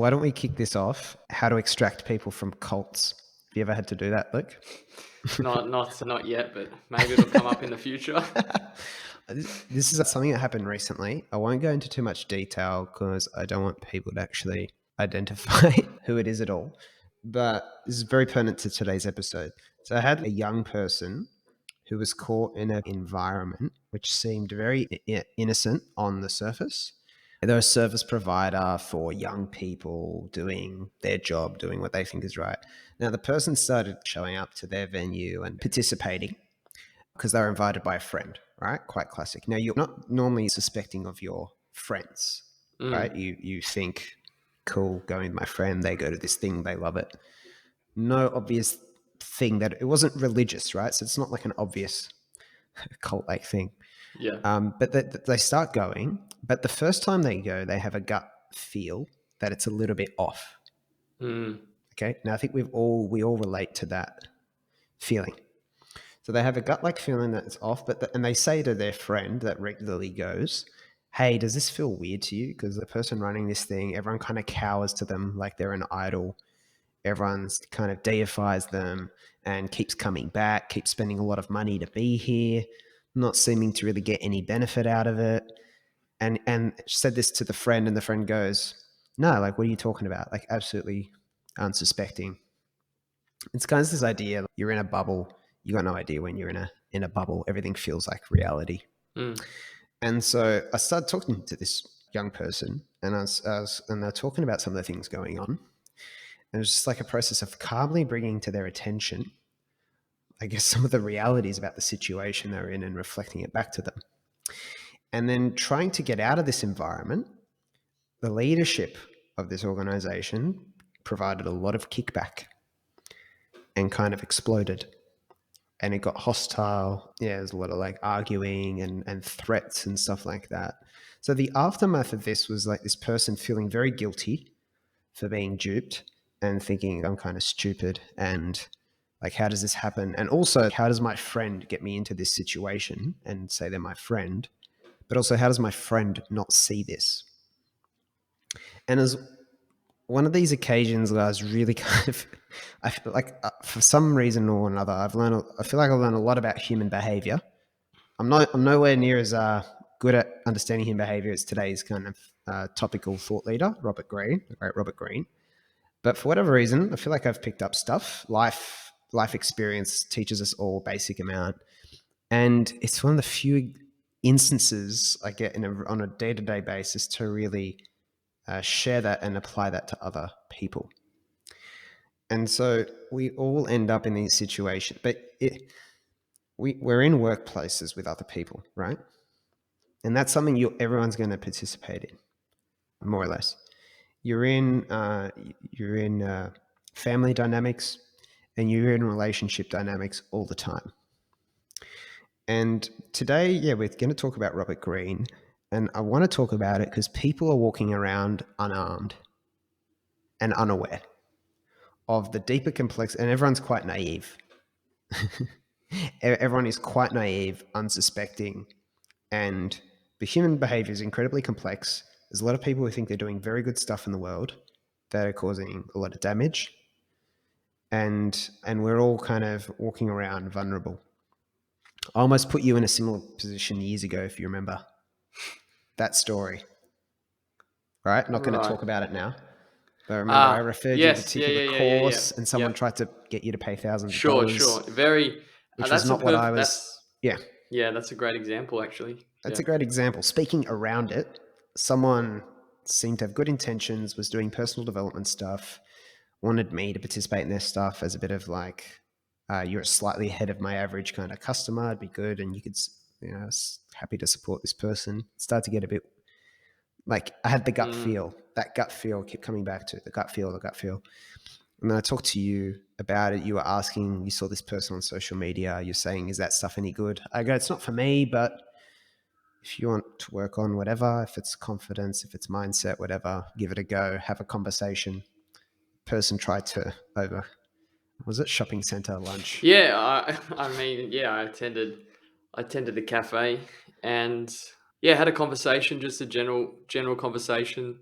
Why don't we kick this off? How to extract people from cults. Have you ever had to do that, Luke? Not yet, but maybe it'll come up in the future. This is something that happened recently. I won't go into too much detail because I don't want people to actually identify who it is at all. But this is very pertinent to today's episode. So I had a young person who was caught in an environment which seemed very innocent on the surface. They're a service provider for young people doing their job, doing what they think is right. Now, the person started showing up to their venue and participating because they were invited by a friend, right? Quite classic. Now, you're not normally suspecting of your friends, right? You think, cool, going with my friend, they go to this thing, they love it. No obvious thing that it wasn't religious, right? So it's not like an obvious cult-like thing. Yeah. But they start going, but the first time they go, they have a gut feel that it's a little bit off. Okay. Now I think we all relate to that feeling. So they have a gut-like feeling that it's off, and they say to their friend that regularly goes, "Hey, does this feel weird to you?" Because the person running this thing, everyone kind of cowers to them like they're an idol. Everyone's kind of deifies them and keeps coming back, keeps spending a lot of money to be here, not seeming to really get any benefit out of it. And said this to the friend, and the friend goes, "No, like, what are you talking about?" Like, absolutely unsuspecting. It's kind of this idea, you're in a bubble. You got no idea when you're in a bubble. Everything feels like reality. And so I started talking to this young person, and and they're talking about some of the things going on. And it was just like a process of calmly bringing to their attention, I guess, some of the realities about the situation they're in and reflecting it back to them. And then trying to get out of this environment, the leadership of this organization provided a lot of kickback and kind of exploded. And it got hostile. Yeah, there's a lot of like arguing and threats and stuff like that. So the aftermath of this was like this person feeling very guilty for being duped and thinking, I'm kind of stupid, and like, how does this happen? And also, how does my friend get me into this situation and say they're my friend? But also, how does my friend not see this? And as one of these occasions where I was really kind of, I feel like for some reason or another, I feel like I've learned a lot about human behavior. I'm nowhere near as good at understanding human behavior as today's kind of topical thought leader, Robert Greene, the great Robert Greene. But for whatever reason, I feel like I've picked up stuff. Life experience teaches us all a basic amount. And it's one of the few instances I get on a day-to-day basis to really share that and apply that to other people. And so we all end up in these situations, but we're in workplaces with other people, right? And that's something everyone's going to participate in, more or less. You're in family dynamics, and you're in relationship dynamics all the time. And today, we're going to talk about Robert Greene, and I want to talk about it because people are walking around unarmed and unaware of the deeper complex, and everyone's quite naive. Everyone is quite naive, unsuspecting, and the human behavior is incredibly complex. There's a lot of people who think they're doing very good stuff in the world that are causing a lot of damage, and we're all kind of walking around vulnerable. I almost put you in a similar position years ago, if you remember that story. Right? Not going to talk about it now. But remember, I referred you to a particular course, and someone tried to get you to pay thousands of dollars. Sure. Very. Which was not what I was. That's a great example, actually. That's a great example. Speaking around it, someone seemed to have good intentions, was doing personal development stuff, wanted me to participate in their stuff as a bit of like, you're slightly ahead of my average kind of customer. It'd be good, and you could, happy to support this person. Start to get a bit like, I had the gut feel. That gut feel kept coming back to the gut feel. And then I talked to you about it. You were asking, you saw this person on social media. You're saying, is that stuff any good? I go, it's not for me, but if you want to work on whatever, if it's confidence, if it's mindset, whatever, give it a go. Have a conversation. Person tried to was it shopping center lunch? Yeah, I mean, I attended the cafe and had a conversation, just a general conversation.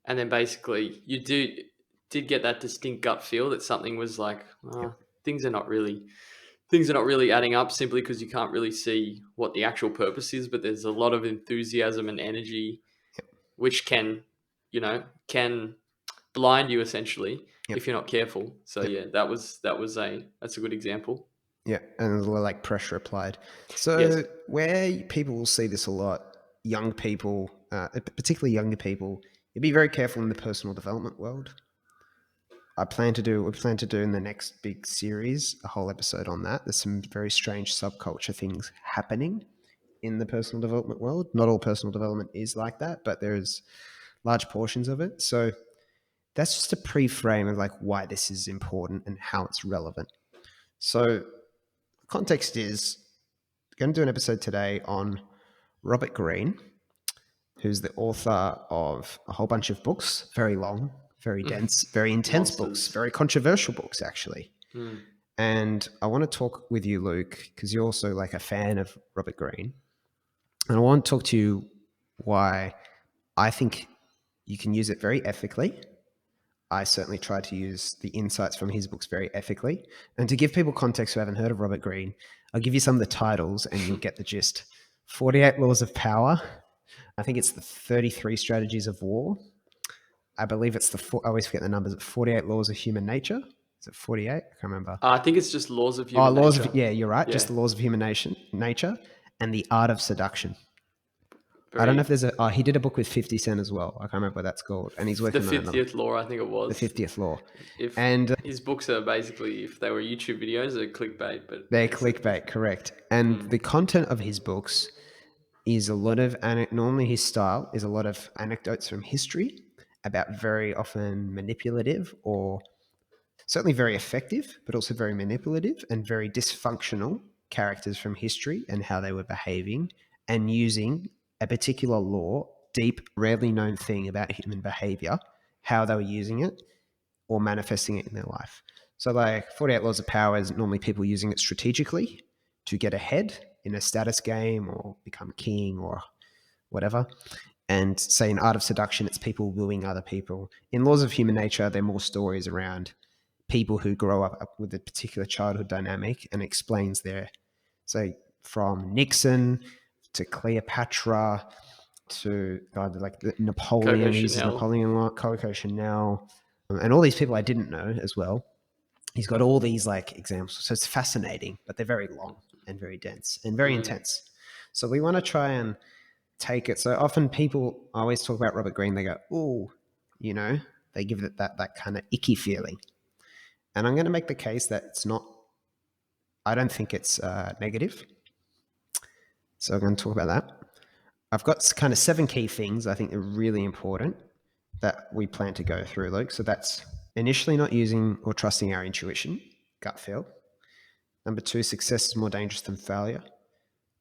And then basically you did get that distinct gut feel that something was like, Yep. things are not really adding up, simply because you can't really see what the actual purpose is. But there's a lot of enthusiasm and energy, Yep. which can blind you essentially Yep. if you're not careful. So Yep. yeah, that's a good example. Yeah, and there's a lot of like pressure applied. Yes. So where people will see this a lot, young people, particularly younger people, you be very careful in the personal development world. We plan to do in the next big series a whole episode on that. There's some very strange subculture things happening in the personal development world. Not all personal development is like that, but there's large portions of it. So that's just a pre-frame of like why this is important and how it's relevant. So context is going to do an episode today on Robert Greene, who's the author of a whole bunch of books, very long, very dense, very intense books, Monsters. very controversial books, actually. Mm. And I want to talk with you, Luke, because you're also like a fan of Robert Greene. And I want to talk to you why I think you can use it very ethically. I certainly try to use the insights from his books very ethically. And to give people context who haven't heard of Robert Greene, I'll give you some of the titles and you'll get the gist. 48 Laws of Power. I think it's the 33 Strategies of War. I believe it's I always forget the numbers. 48 Laws of Human Nature. Is it 48? I can't remember. I think it's just laws of Oh, human nature. yeah, you're right. Yeah. Just the Laws of Human Nature and the Art of Seduction. I don't know if Very. there's he did a book with 50 Cent as well. I can't remember what that's called. And he's The working on another. 50th law, I think it The was. 50th Law. If And his books are basically, if they were YouTube videos, they're clickbait. But they're yes. clickbait, correct. And the content of his books is a lot of, normally his style is a lot of anecdotes from history about very often manipulative or certainly very effective, but also very manipulative and very dysfunctional characters from history and how they were behaving and using a particular law, deep, rarely known thing about human behavior, how they were using it or manifesting it in their life. So, like 48 Laws of Power is normally people using it strategically to get ahead in a status game or become king or whatever. And say in Art of Seduction, it's people wooing other people. In Laws of Human Nature, they're more stories around people who grow up with a particular childhood dynamic and explains their, so from Nixon to Cleopatra to like Coco Napoleon, he uses Chanel. Napoleon a lot, Coco Chanel, and all these people I didn't know as well. He's got all these like examples. So it's fascinating, but they're very long and very dense and very intense. So we want to try and take it. So often people always talk about Robert Greene, they go, "Oh, they give it that kind of icky feeling." And I'm going to make the case that it's not. I don't think it's negative. So I'm going to talk about that. I've got kind of 7 key things I think are really important that we plan to go through, Luke. So that's initially not using or trusting our intuition, gut feel. Number 2, success is more dangerous than failure.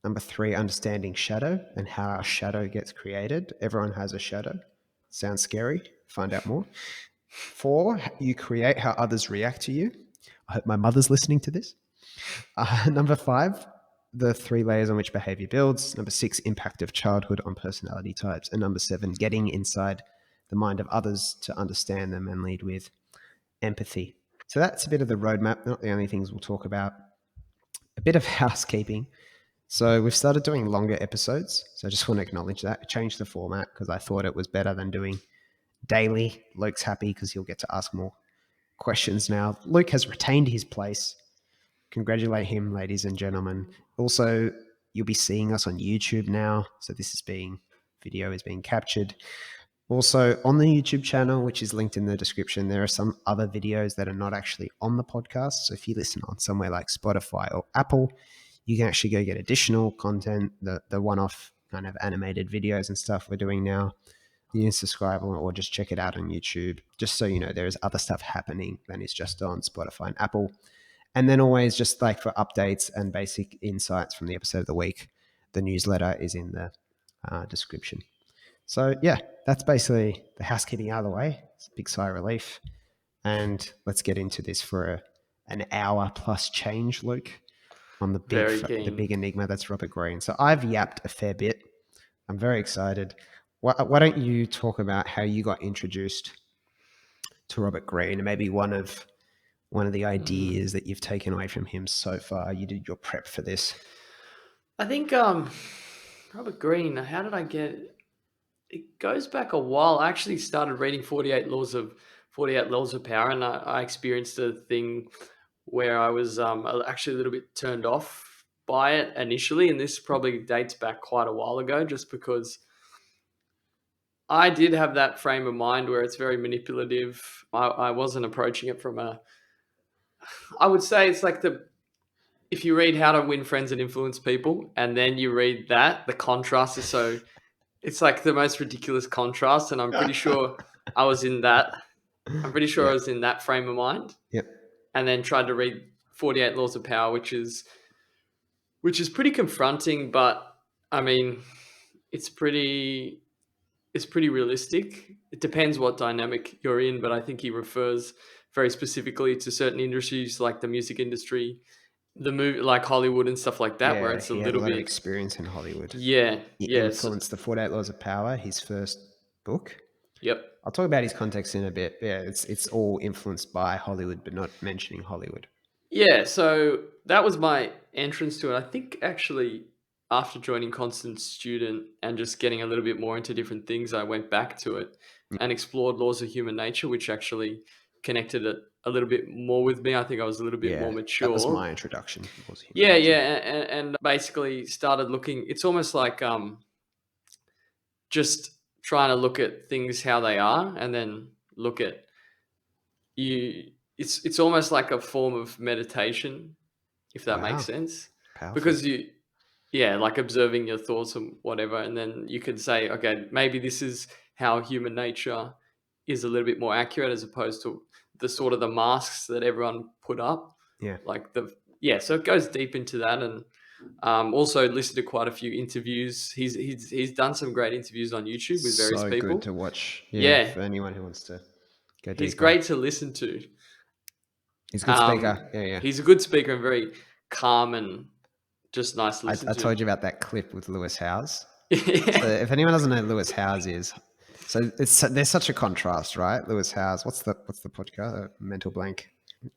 Number 3, understanding shadow and how our shadow gets created. Everyone has a shadow. Sounds scary. Find out more. 4, you create how others react to you. I hope my mother's listening to this. Number 5, the 3 layers on which behavior builds. Number 6, impact of childhood on personality types. And number 7, getting inside the mind of others to understand them and lead with empathy. So that's a bit of the roadmap, not the only things we'll talk about. A bit of housekeeping. So we've started doing longer episodes. So I just want to acknowledge that. I changed the format because I thought it was better than doing daily. Luke's happy because he'll get to ask more questions now. Luke has retained his place. Congratulate him, ladies and gentlemen. Also, you'll be seeing us on YouTube now. So video is being captured. Also, on the YouTube channel, which is linked in the description, there are some other videos that are not actually on the podcast. So if you listen on somewhere like Spotify or Apple, you can actually go get additional content, the one-off kind of animated videos and stuff we're doing now. You can subscribe or just check it out on YouTube, just so you know there is other stuff happening than is just on Spotify and Apple. And then always just like for updates and basic insights from the episode of the week, the newsletter is in the description. So yeah, that's basically the housekeeping out of the way. It's a big sigh of relief. And let's get into this for an hour plus change, Luke, on the Very big keen. enigma that's Robert Greene. So I've yapped a fair bit. I'm very excited. why don't you talk about how you got introduced to Robert Greene, and maybe one of the ideas that you've taken away from him so far? You did your prep for this. I think Robert Greene, how did I get it? Goes back a while. I actually started reading 48 Laws of Power, and I experienced a thing where I was actually a little bit turned off by it initially, and this probably dates back quite a while ago, just because I did have that frame of mind where it's very manipulative. I wasn't approaching it from I would say it's like if you read How to Win Friends and Influence People, and then you read that, the contrast is it's like the most ridiculous contrast. And I'm pretty sure I was in that. I'm pretty sure I Yep. was in that frame of mind, Yep. and then tried to read 48 Laws of Power, which is pretty confronting, but I mean, it's pretty realistic. It depends what dynamic you're in, but I think he refers very specifically to certain industries like the music industry, the movie, like Hollywood and stuff like that, where Yeah, it's a he had a little lot of bit, experience in Hollywood. yeah, He yes, influenced the 48 Laws of Power, his first book. yep. I'll talk about his context in a bit. Yeah, it's all influenced by Hollywood, but not mentioning Hollywood. Yeah, so that was my entrance to it. I think actually after joining Constant Student and just getting a little bit more into different things, I went back to it and explored laws of human nature, which actually connected it a little bit more with me. I think I was a little bit more Yeah, that was mature. my introduction. Was human Yeah, nature. yeah, and basically started looking. It's almost like just trying to look at things how they are, and then look at you. It's almost like a form of meditation, if that makes Wow, sense, powerful. because yeah, like observing your thoughts and whatever, and then you can say, okay, maybe this is how human nature is a little bit more accurate as opposed to the sort of the masks that everyone put up, Yeah, like yeah. So it goes deep into that, and also listened to quite a few interviews. He's done some great interviews on YouTube with various so good people. to watch. Yeah, Yeah, for anyone who wants to go he's deeper. great to listen to. He's a good speaker. Yeah, yeah. He's a good speaker and very calm and just nice to listen I to. told you about that clip with Lewis Howes. So Yeah. if anyone doesn't know who Lewis Howes is, so there's such a contrast, right? Lewis Howes. What's the podcast? Mental blank.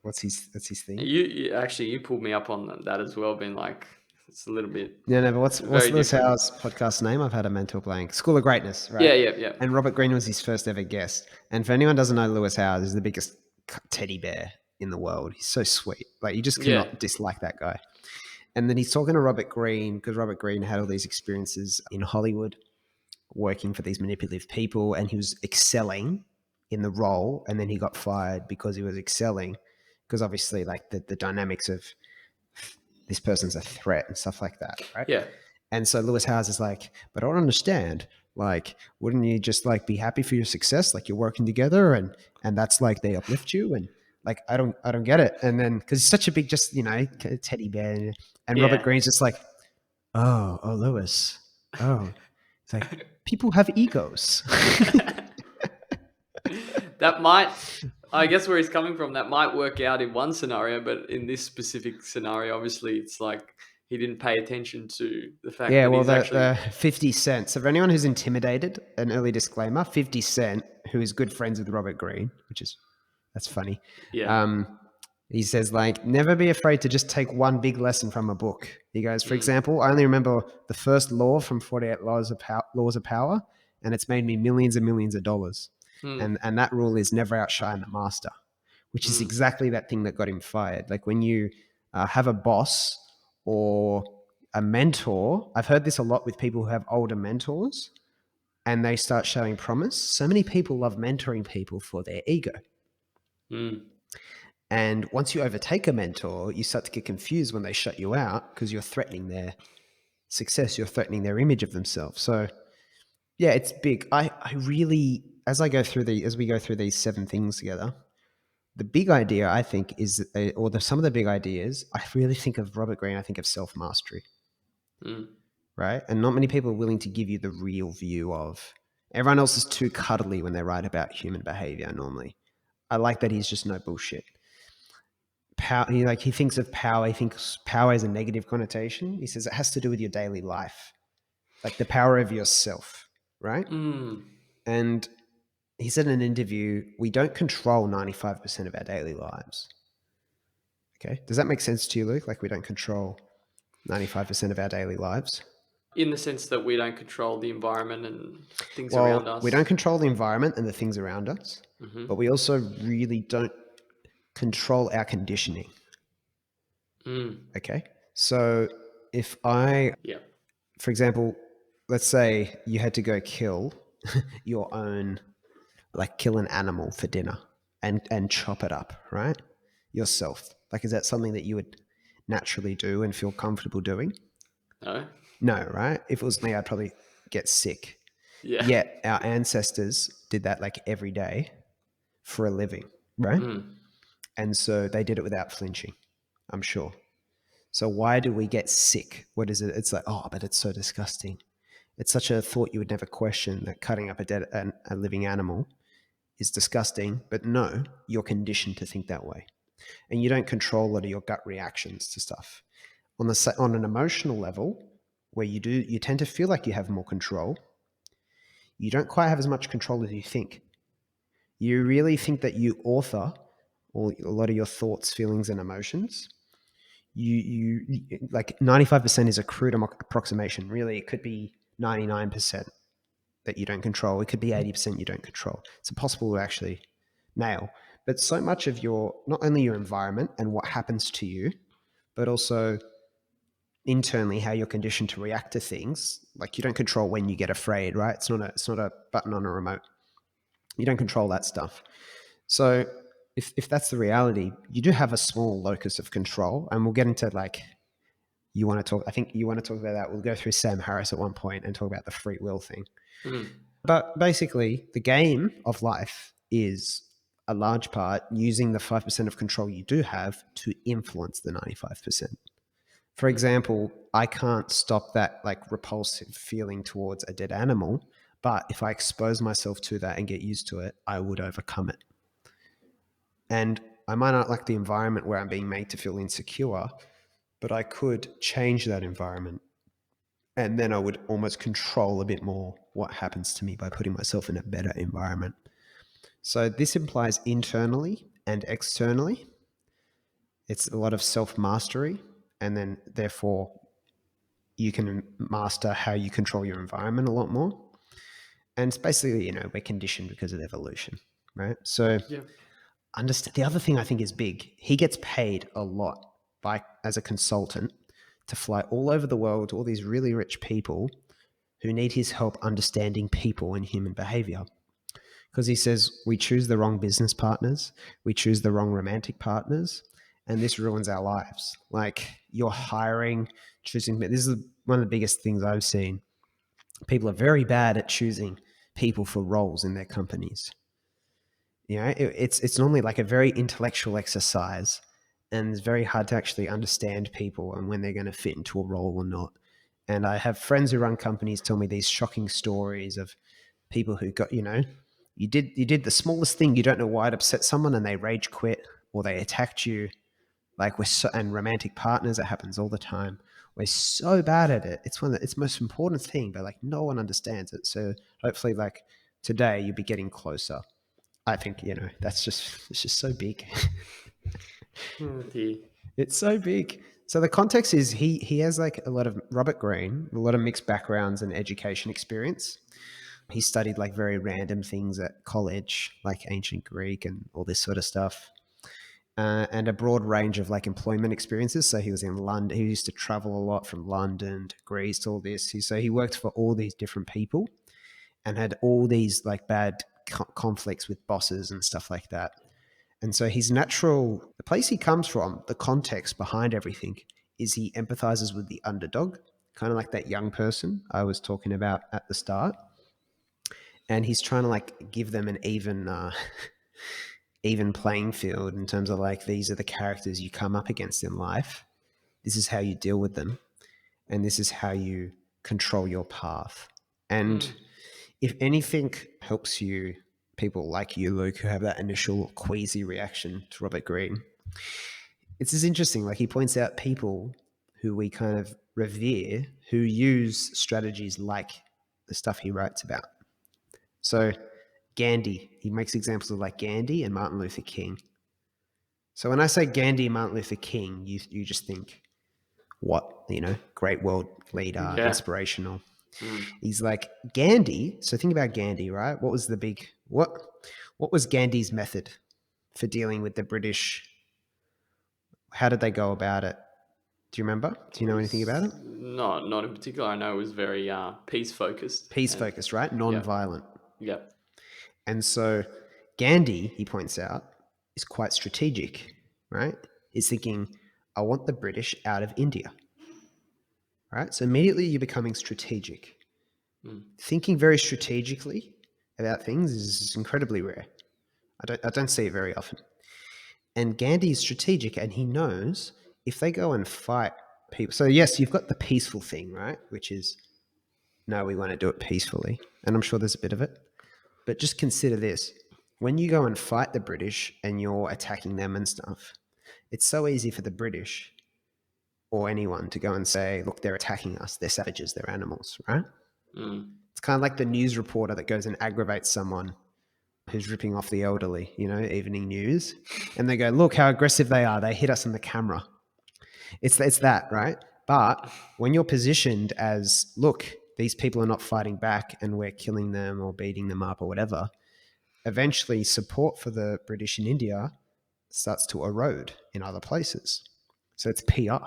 What's his thing? You actually you pulled me up on that as well, being like it's a little bit No, no. But what's very Lewis different. Howes' podcast name? I've had a mental blank. School of Greatness, right? Yeah, yeah, yeah, And Robert Greene was his first ever guest. And for anyone who doesn't know, Lewis Howes is the biggest teddy bear in the world. He's so sweet. Like you just yeah, cannot dislike that guy. And then he's talking to Robert Greene because Robert Greene had all these experiences in Hollywood working for these manipulative people, and he was excelling in the role, and then he got fired because he was excelling, because obviously like the dynamics of this person's a threat and stuff like that, right? yeah, And so Lewis Howes is like, but I don't understand. Like, wouldn't you just like be happy for your success? Like you're working together, and that's like they uplift you, and like I don't get it. And then because he's such a big, just teddy bear, and Robert yeah. Greene's just like, oh Lewis, oh, it's like people have egos. That might, I guess, where he's coming from. That might work out in one scenario, but in this specific scenario, obviously, it's like he didn't pay attention to the fact Yeah, that well, he's actually, the 50 Cent. So for anyone who's intimidated, an early disclaimer: 50 Cent, who is good friends with Robert Greene, that's funny. yeah, Um, he says like, never be afraid to just take one big lesson from a book. He goes, for mm, example, I only remember the first law from 48 Laws of Power, and it's made me millions and millions of dollars. mm, And that rule is never outshine the master, which is mm, exactly that thing that got him fired. Like when you have a boss or a mentor, I've heard this a lot with people who have older mentors and they start showing promise. So many people love mentoring people for their ego. mm, And once you overtake a mentor, you start to get confused when they shut you out because you're threatening their success, you're threatening their image of themselves. So yeah, it's big. I really, as we go through these 7 things together, the big idea I think is, some of the big ideas, I really think of Robert Greene, I think of self mastery, mm, right? And not many people are willing to give you the real view of. Everyone else is too cuddly when they write about human behavior normally. I like that he's just no bullshit. Power, he thinks of power. He thinks power has a negative connotation. He says it has to do with your daily life, like the power of yourself. right? Mm. And he said in an interview, we don't control 95% of our daily lives. Okay. Does that make sense to you, Luke? Like we don't control 95% of our daily lives? In the sense that we don't control the environment and things around Well, we don't us. control the environment and the things around us, but we also really don't control our conditioning. Mm. Okay. So if I, Yeah. for example, let's say you had to go kill your own, like kill an animal for dinner and chop it up, right? Yourself. Like, is that something that you would naturally do and feel comfortable doing? No. No, right? If it was me, I'd probably get sick. Yeah. Yet our ancestors did that like every day for a living, right? Mm. And so they did it without flinching, I'm sure. So why do we get sick? What is it? It's like, oh, but it's so disgusting. It's such a thought you would never question, that cutting up a living animal is disgusting. But no, you're conditioned to think that way, and you don't control a lot of your gut reactions to stuff. On an emotional level, where you tend to feel like you have more control. You don't quite have as much control as you think. You really think that you author a lot of your thoughts, feelings, and emotions. You like 95% is a crude approximation. Really, it could be 99% that you don't control. It could be 80% you don't control. It's impossible to actually nail. But so much of your, not only your environment and what happens to you, but also internally how you're conditioned to react to things. Like you don't control when you get afraid, right? It's not a button on a remote. You don't control that stuff. So if that's the reality, you do have a small locus of control, and we'll get into like you want to talk. I think you want to talk about that. We'll go through Sam Harris at one point and talk about the free will thing. Mm. But basically, the game of life is a large part using the 5% of control you do have to influence the 95%. For example, I can't stop that like repulsive feeling towards a dead animal, but if I expose myself to that and get used to it, I would overcome it. And I might not like the environment where I'm being made to feel insecure, but I could change that environment. And then I would almost control a bit more what happens to me by putting myself in a better environment. So this implies internally and externally. It's a lot of self mastery, and then therefore you can master how you control your environment a lot more. And it's basically, we're conditioned because of evolution, right? So Yeah. understand the other thing I think is big. He gets paid a lot as a consultant to fly all over the world to all these really rich people who need his help understanding people and human behavior. Because he says we choose the wrong business partners, we choose the wrong romantic partners, and this ruins our lives. Like you're hiring, choosing. This is one of the biggest things I've seen. People are very bad at choosing people for roles in their companies. It's normally like a very intellectual exercise, and it's very hard to actually understand people and when they're going to fit into a role or not. And I have friends who run companies tell me these shocking stories of people who got, you did the smallest thing, you don't know why it upset someone, and they rage quit or they attacked you. Like and romantic partners, it happens all the time. We're so bad at it. It's the most important thing, but like no one understands it. So hopefully, like today, you'll be getting closer. I think it's just so big. Oh dear. It's so big. So the context is he has like a lot of Robert Greene, a lot of mixed backgrounds and education experience. He studied like very random things at college, like ancient Greek and all this sort of stuff, and a broad range of like employment experiences. So he was in London. He used to travel a lot from London to Greece to all this. So he worked for all these different people and had all these like bad conflicts with bosses and stuff like that. And so the place he comes from, the context behind everything is he empathizes with the underdog, kind of like that young person I was talking about at the start. And he's trying to like give them an even playing field in terms of like, these are the characters you come up against in life. This is how you deal with them. And this is how you control your path. And Mm. if anything helps you, people like you, Luke, who have that initial queasy reaction to Robert Greene, it's just interesting. Like he points out people who we kind of revere who use strategies like the stuff he writes about. So Gandhi, he makes examples of like Gandhi and Martin Luther King. So when I say Gandhi and Martin Luther King, you just think, what, great world leader, Yeah. inspirational. Mm. He's like Gandhi. So think about Gandhi, right? What was Gandhi's method for dealing with the British? How did they go about it? Do you remember? Do It you know anything about was it? not in particular. I know it was very peace focused Peace and focused, right? yeah, Non-violent. yeah. And so Gandhi, he points out, is quite strategic, right? He's thinking, I want the British out of India, right? So immediately you're becoming strategic. Mm. Thinking very strategically about things is incredibly rare. I don't see it very often. And Gandhi is strategic, and he knows if they go and fight people. So yes, you've got the peaceful thing, right? Which is, no, we want to do it peacefully. And I'm sure there's a bit of it. But just consider this. When you go and fight the British and you're attacking them and stuff, it's so easy for the British or anyone to go and say, look, they're attacking us. They're savages. They're animals, right? Mm. It's kind of like the news reporter that goes and aggravates someone who's ripping off the elderly, evening news. And they go, look how aggressive they are. They hit us on the camera. It's that, right? But when you're positioned as, look, these people are not fighting back and we're killing them or beating them up or whatever, eventually support for the British in India starts to erode in other places. So it's PR.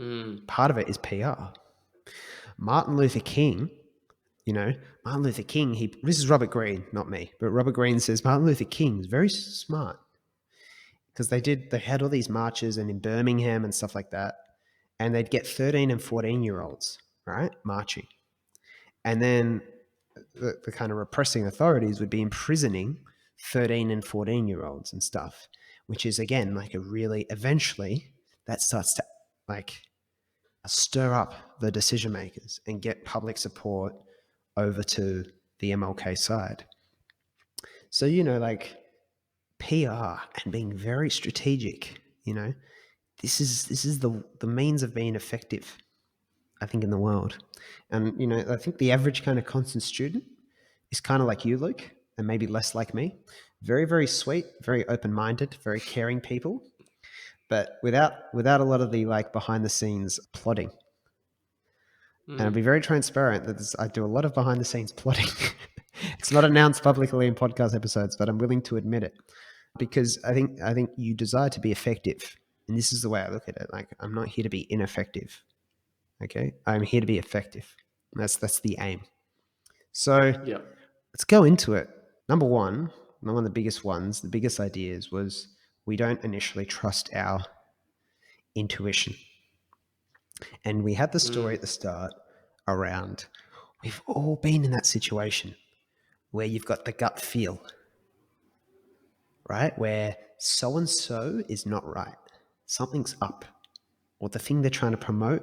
Mm. Part of it is PR. Martin Luther King, Martin Luther King, this is Robert Greene, not me, but Robert Greene says Martin Luther King is very smart because they had all these marches and in Birmingham and stuff like that, and they'd get 13 and 14-year-olds, right, marching. And then the kind of repressing authorities would be imprisoning 13 and 14-year-olds and stuff, which is, again, like eventually that starts to like stir up the decision makers and get public support over to the MLK side. So, like PR and being very strategic, this is the means of being effective, I think, in the world. And, I think the average kind of constant student is kind of like you, Luke, and maybe less like me. Very, very sweet, very open-minded, very caring people, but without a lot of the like behind the scenes plotting. And I'll be Mm. very transparent that I do a lot of behind the scenes plotting. It's not announced publicly in podcast episodes, but I'm willing to admit it because I think you desire to be effective, and this is the way I look at it. Like, I'm not here to be ineffective. Okay, I'm here to be effective. That's the aim. So Yeah. let's go into it. Number one of the biggest ones, the biggest ideas was we don't initially trust our intuition. And we had the story Mm. at the start around we've all been in that situation where you've got the gut feel, right? Where so and so is not right. Something's up. Or the thing they're trying to promote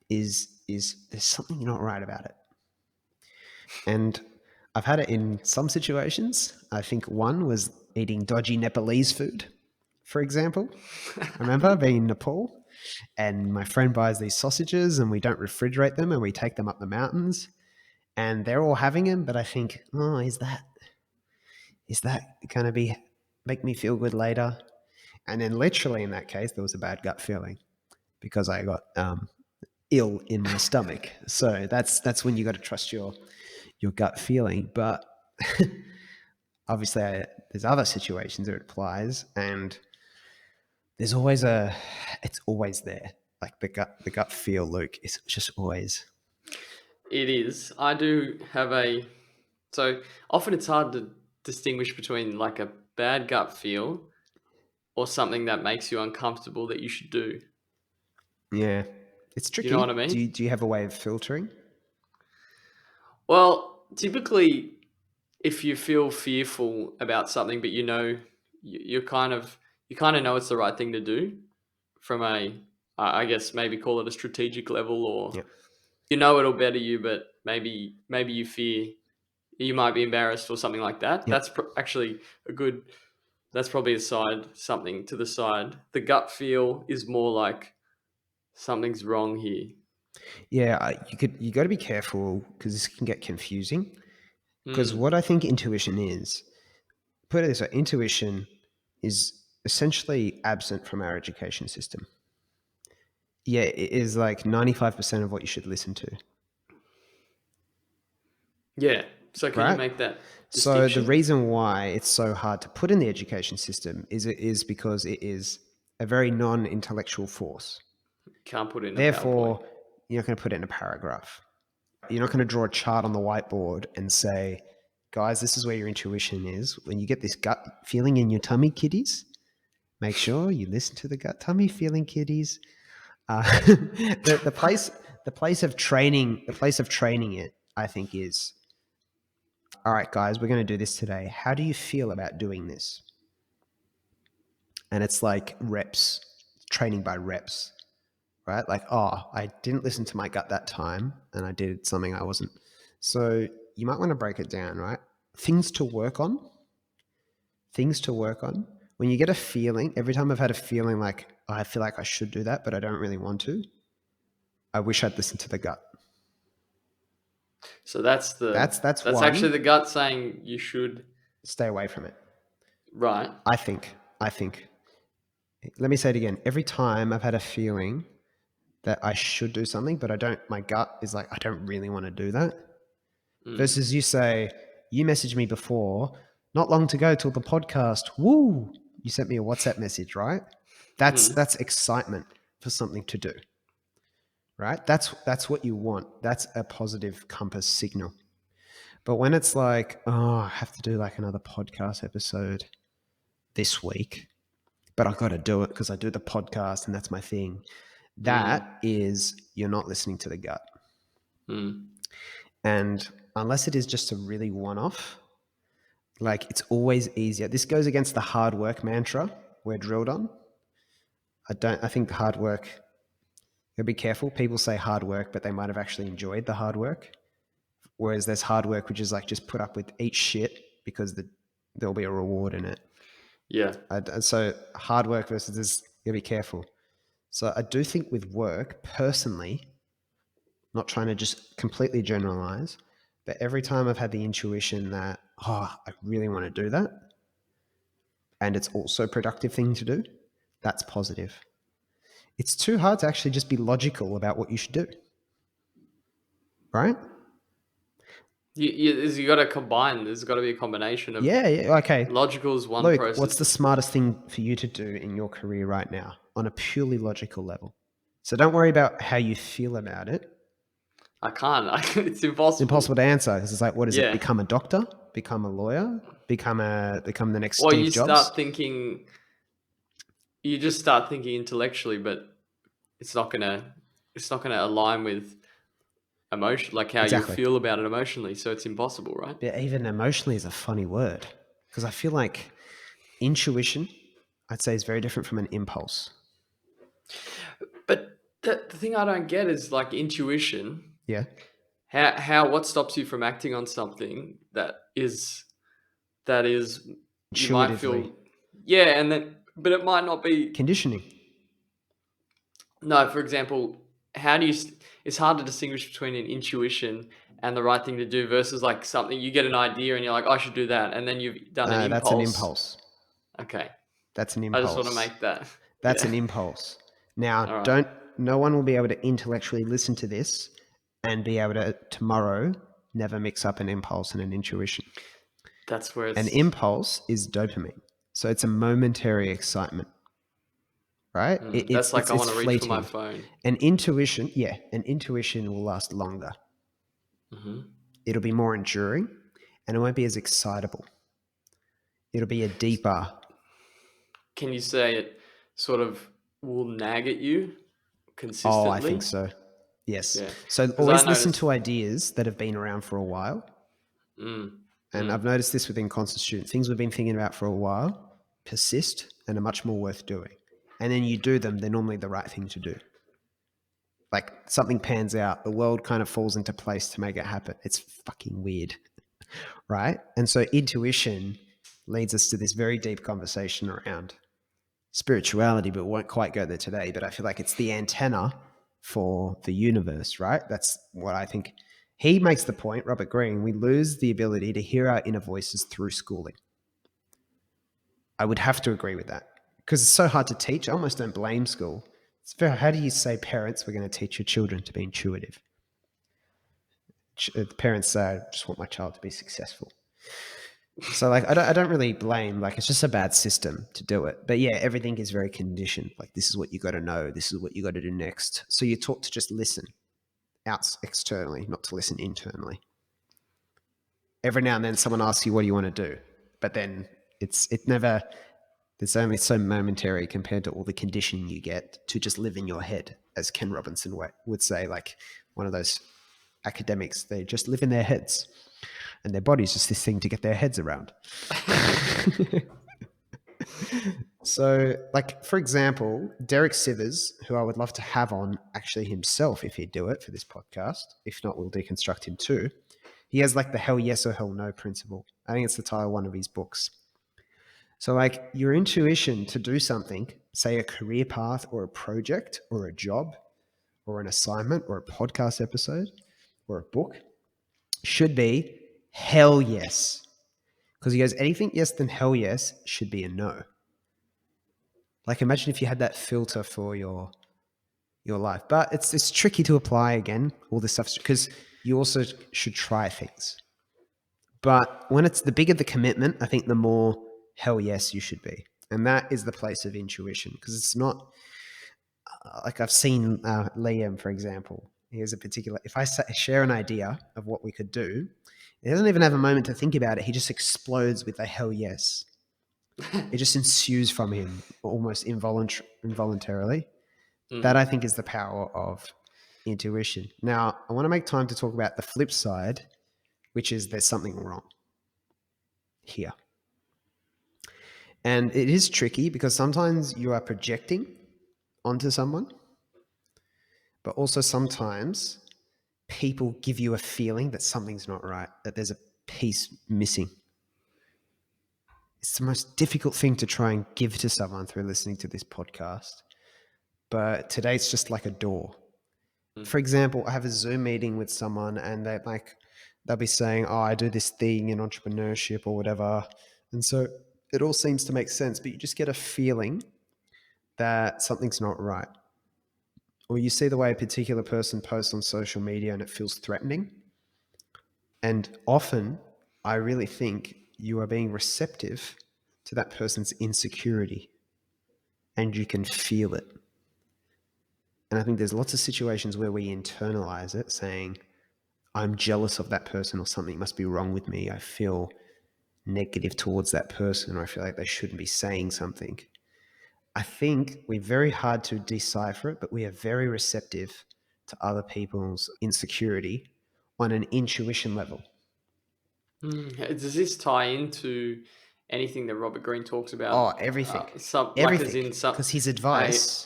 is there's something not right about it. And I've had it in some situations. I think one was eating dodgy Nepalese food, for example. I remember being in Nepal and my friend buys these sausages and we don't refrigerate them and we take them up the mountains and they're all having them. But I think, oh, is that going to make me feel good later? And then literally in that case, there was a bad gut feeling because I got ill in my stomach. So that's when you got to trust your gut feeling. But obviously, there's other situations where it applies, and there's always it's always there. Like the gut feel, Luke, is just always. It is. I do have so often it's hard to distinguish between like a bad gut feel or something that makes you uncomfortable that you should do. Yeah, it's Do you know what I tricky. Do mean? you have a way of filtering? Well, typically, if you feel fearful about something, but you kind of know it's the right thing to do from I guess maybe call it a strategic level, or Yeah, you know it'll better you, but maybe you fear you might be embarrassed or something like that. yeah, Actually a good. That's probably something to the side. The gut feel is more like something's wrong here. yeah. You got to be careful because this can get confusing. Because what I think intuition is, put it this way, intuition is essentially absent from our education system. Yeah, it is like 95% of what you should listen to. Yeah. So can you Right? make that So the distinction? reason why it's so hard to put in the education system is because it is a very non-intellectual force. Can't put it in a PowerPoint. Therefore, you're not going to put it in a paragraph. You're not going to draw a chart on the whiteboard and say, guys, this is where your intuition is. When you get this gut feeling in your tummy, kiddies, make sure you listen to the gut tummy feeling, kiddies. The place of training it, I think, is, all right, guys, we're going to do this today. How do you feel about doing this? And it's like reps, training by reps, right? Like, oh, I didn't listen to my gut that time and I did something I wasn't. So you might want to break it down, right? Things to work on. When you get a feeling, every time I've had a feeling like, oh, I feel like I should do that, but I don't really want to, I wish I'd listened to the gut. So that's one. actually the gut saying you should Stay away from it. Right. I think. Let me say it again. Every time I've had a feeling that I should do something, but I don't, my gut is like, I don't really want to do that. Versus you say, you messaged me before, not long to go till the podcast. Woo! You sent me a WhatsApp message, right? That's excitement for something to do, right? That's what you want. That's a positive compass signal. But when it's like, oh, I have to do like another podcast episode this week, but I've got to do it because I do the podcast and that's my thing. That is, you're not listening to the gut. And unless it is just a really one-off, like it's always easier. This goes against the hard work mantra we're drilled on. I think hard work, you'll be careful. People say hard work, but they might have actually enjoyed the hard work. Whereas there's hard work, which is like just put up with eat shit because there'll be a reward in it. Yeah. So hard work versus this, you'll be careful. So I do think with work, personally, not trying to just completely generalize, but every time I've had the intuition that, oh, I really want to do that, and it's also a productive thing to do, that's positive. It's too hard to actually just be logical about what you should do. Right? You got to combine. There's got to be a combination of. Yeah. Okay. Logical is one Luke, process. what's the smartest thing for you to do in your career right now on a purely logical level? So don't worry about how you feel about it. I can't. It's impossible. It's impossible to answer because it's like, what is Yeah. it? Become a doctor? Become a lawyer? Become the next Well, Steve you Jobs? start thinking. You just start thinking intellectually, but it's not gonna align with emotion, like how Exactly. you feel about it emotionally. So it's impossible, right? Yeah, even emotionally is a funny word because I feel like intuition, I'd say, is very different from an impulse. But the thing I don't get is like intuition. Yeah. What stops you from acting on something that is you might Intuitively. feel, yeah, and then but it might not be Conditioning. No, for example, how do you? It's hard to distinguish between an intuition and the right thing to do versus like something you get an idea and you're like, I should do that, and then you've done an impulse. That's an impulse. Okay, That's an I impulse. just want to make that. That's an impulse. Now, right. no one will be able to intellectually listen to this and be able to tomorrow never mix up an impulse and an intuition. That's where an impulse is dopamine. So it's a momentary excitement, right? That's like I want to reach fleeting. for my phone. An intuition will last longer. It'll be more enduring and it won't be as excitable. It'll be a deeper. Can you say it sort of will nag at you consistently? Oh, I think so. Yes. Yeah. So always listen to ideas that have been around for a while. And I've noticed this within constant student. Things we've been thinking about for a while persist and are much more worth doing. And then you do them, they're normally the right thing to do. Like something pans out, the world kind of falls into place to make it happen. It's fucking weird, right? And so intuition leads us to this very deep conversation around spirituality, but we won't quite go there today. But I feel like it's the antenna for the universe, right? That's what I think He makes the point, Robert Greene, we lose the ability to hear our inner voices through schooling. I would have to agree with that because it's so hard to teach. I almost don't blame school. It's very, how do you say, parents, we're going to teach your children to be intuitive? Parents say, I just want my child to be successful. So like, I don't really blame, like, it's just a bad system to do it. But yeah, everything is very conditioned. Like, this is what you got to know. This is what you got to do next. So you're taught to just listen out externally, not to listen internally. Every now and then someone asks you, what do you want to do? But then it's only so momentary compared to all the conditioning you get to just live in your head, as Ken Robinson would say, like one of those academics, they just live in their heads and their body's just this thing to get their heads around. So, like, for example, Derek Sivers, who I would love to have on actually himself if he'd do it for this podcast. If not, we'll deconstruct him too. He has like the hell yes or hell no principle. I think it's the title of one of his books. So like your intuition to do something, say a career path or a project or a job or an assignment or a podcast episode or a book, should be hell yes. Because he goes, anything yes then hell yes should be a no. Like imagine if you had that filter for your life. But it's tricky to apply again, all this stuff, because you also should try things. But when it's the bigger the commitment, I think the more hell yes you should be. And that is the place of intuition, because it's not like I've seen Liam, for example. Here's a particular, if I share an idea of what we could do, he doesn't even have a moment to think about it. He just explodes with a hell yes. It just ensues from him almost involuntarily. That I think is the power of intuition. Now, I want to make time to talk about the flip side, which is there's something wrong here. And it is tricky because sometimes you are projecting onto someone, but also sometimes people give you a feeling that something's not right, that there's a piece missing. It's the most difficult thing to try and give to someone through listening to this podcast. But today it's just like a door. For example, I have a Zoom meeting with someone and they'll be saying, oh, I do this thing in entrepreneurship or whatever. And so it all seems to make sense, but you just get a feeling that something's not right. Or you see the way a particular person posts on social media and it feels threatening. And often I really think you are being receptive to that person's insecurity and you can feel it. And I think there's lots of situations where we internalize it saying, I'm jealous of that person or something must be wrong with me. I feel negative towards that person or I feel like they shouldn't be saying something. I think we're very hard to decipher it, but we are very receptive to other people's insecurity on an intuition level. Does this tie into anything that Robert Greene talks about? Oh, everything. Everything. Because his advice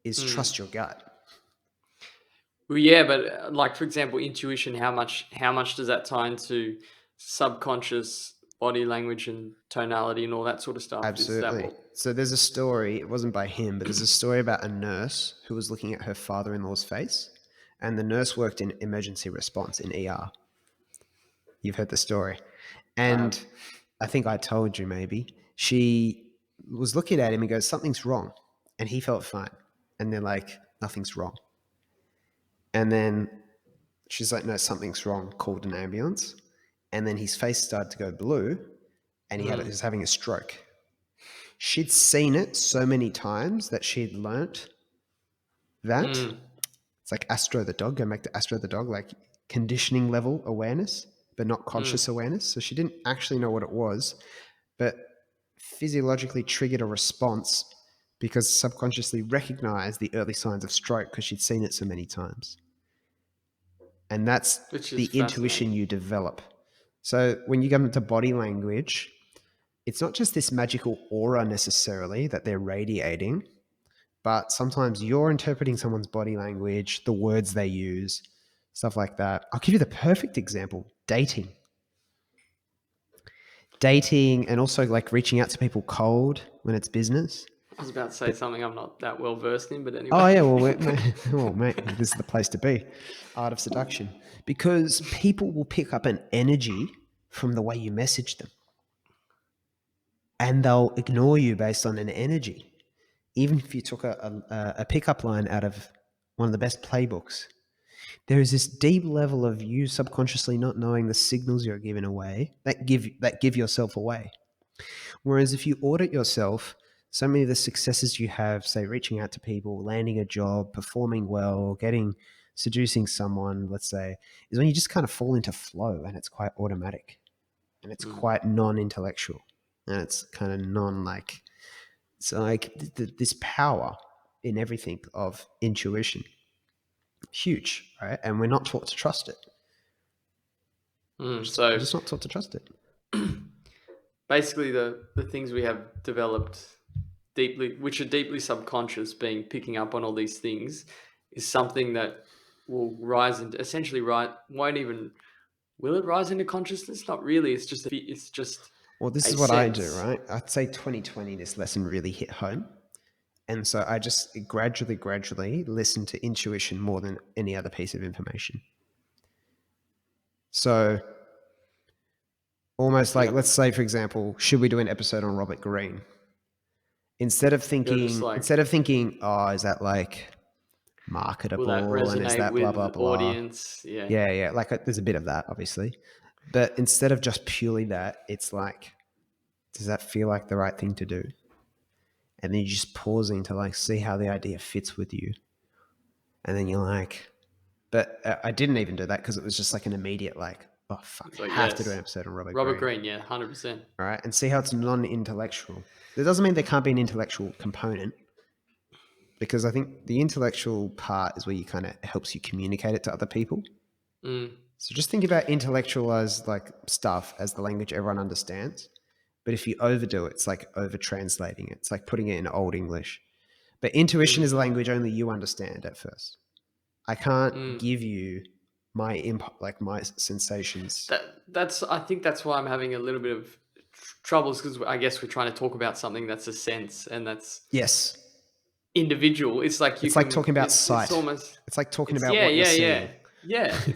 is trust your gut. Well, yeah, but like for example, intuition. How much does that tie into subconscious body language and tonality and all that sort of stuff? Absolutely. So there's a story. It wasn't by him, but there's a story about a nurse who was looking at her father-in-law's face, and the nurse worked in emergency response in ER. You've heard the story, and I think I told you maybe. She was looking at him and goes, "Something's wrong," and he felt fine, and they're like, "Nothing's wrong." And then she's like, no, something's wrong, called an ambulance. And then his face started to go blue and he was having a stroke. She'd seen it so many times that she'd learnt that. It's like Astro the dog, going back to Astro the dog, like conditioning level awareness, but not conscious awareness. So she didn't actually know what it was, but physiologically triggered a response because subconsciously recognized the early signs of stroke because she'd seen it so many times. And that's the intuition you develop. So when you come into body language, it's not just this magical aura necessarily that they're radiating, but sometimes you're interpreting someone's body language, the words they use, stuff like that. I'll give you the perfect example, dating. Dating and also like reaching out to people cold when it's business. I was about to say something I'm not that well versed in, but Oh anyway. yeah, well, mate, this is the place to be. Art of seduction, because people will pick up an energy from the way you message them, and they'll ignore you based on an energy. Even if you took a pickup line out of one of the best playbooks, there is this deep level of you subconsciously not knowing the signals you're giving away that give yourself away. Whereas if you audit yourself, so many of the successes you have, say reaching out to people, landing a job, performing well, seducing someone, let's say, is when you just kind of fall into flow and it's quite automatic and it's Mm. quite non-intellectual and it's kind of non-like, so like this power in everything of intuition, huge, right? And we're not taught to trust it. We're So just not taught to trust it. basically, the things we have developed deeply, which are deeply subconscious, being picking up on all these things, is something that will rise into essentially won't even will it rise into consciousness? Not really. It's just Well, this a is what I do, sense. right? I'd say 2020, this lesson really hit home. And so I just gradually listen to intuition more than any other piece of information. So almost like, Yeah, let's say, for example, should we do an episode on Robert Greene? Instead of you're just like, thinking, oh, is that like will that marketable and is resonate that blah, blah, with blah? audience? Yeah. Yeah, yeah. Like there's a bit of that, obviously. But instead of just purely that, it's like, does that feel like the right thing to do? And then you're just pausing to like see how the idea fits with you. And then you're like, but I didn't even do that because it was just like an immediate like, oh fuck, It's I like, have to do an yes, episode on Robert Robert Greene. Greene. Yeah, 100%. All right. And see how it's non-intellectual. That doesn't mean there can't be an intellectual component, because I think the intellectual part is where you kind of helps you communicate it to other people. Mm. So just think about intellectualized like stuff as the language everyone understands. But if you overdo it, it's like over translating it. It's like putting it in old English. But intuition Mm. is a language only you understand at first. I can't Mm. give you my like my sensations. I think that's why I'm having a little bit of troubles, because I guess we're trying to talk about something that's a sense and that's Yes. individual. It's like you It's like can. talking about It's sight. almost. It's like talking It's about yeah, what you're yeah, yeah, seeing. yeah.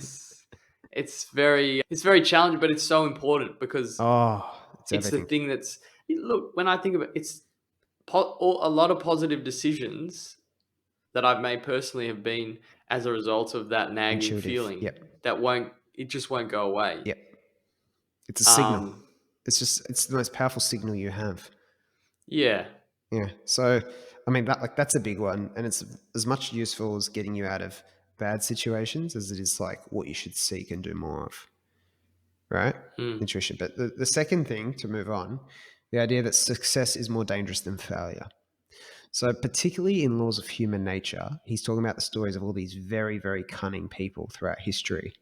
It's very challenging, but it's so important because Oh, it's it's the everything. thing that's look. When I think of it, it's a lot of positive decisions that I've made personally have been as a result of that nagging Intuitive. feeling Yep. that won't. It just won't go away. Yep. It's a signal. Um. It's the most powerful signal you have. Yeah. Yeah. So, I mean, that's a big one, and it's as much useful as getting you out of bad situations as it is like what you should seek and do more of. Right? Mm. Intuition. But the second thing to move on, the idea that success is more dangerous than failure. So, particularly in Laws of Human Nature, he's talking about the stories of all these very, very cunning people throughout history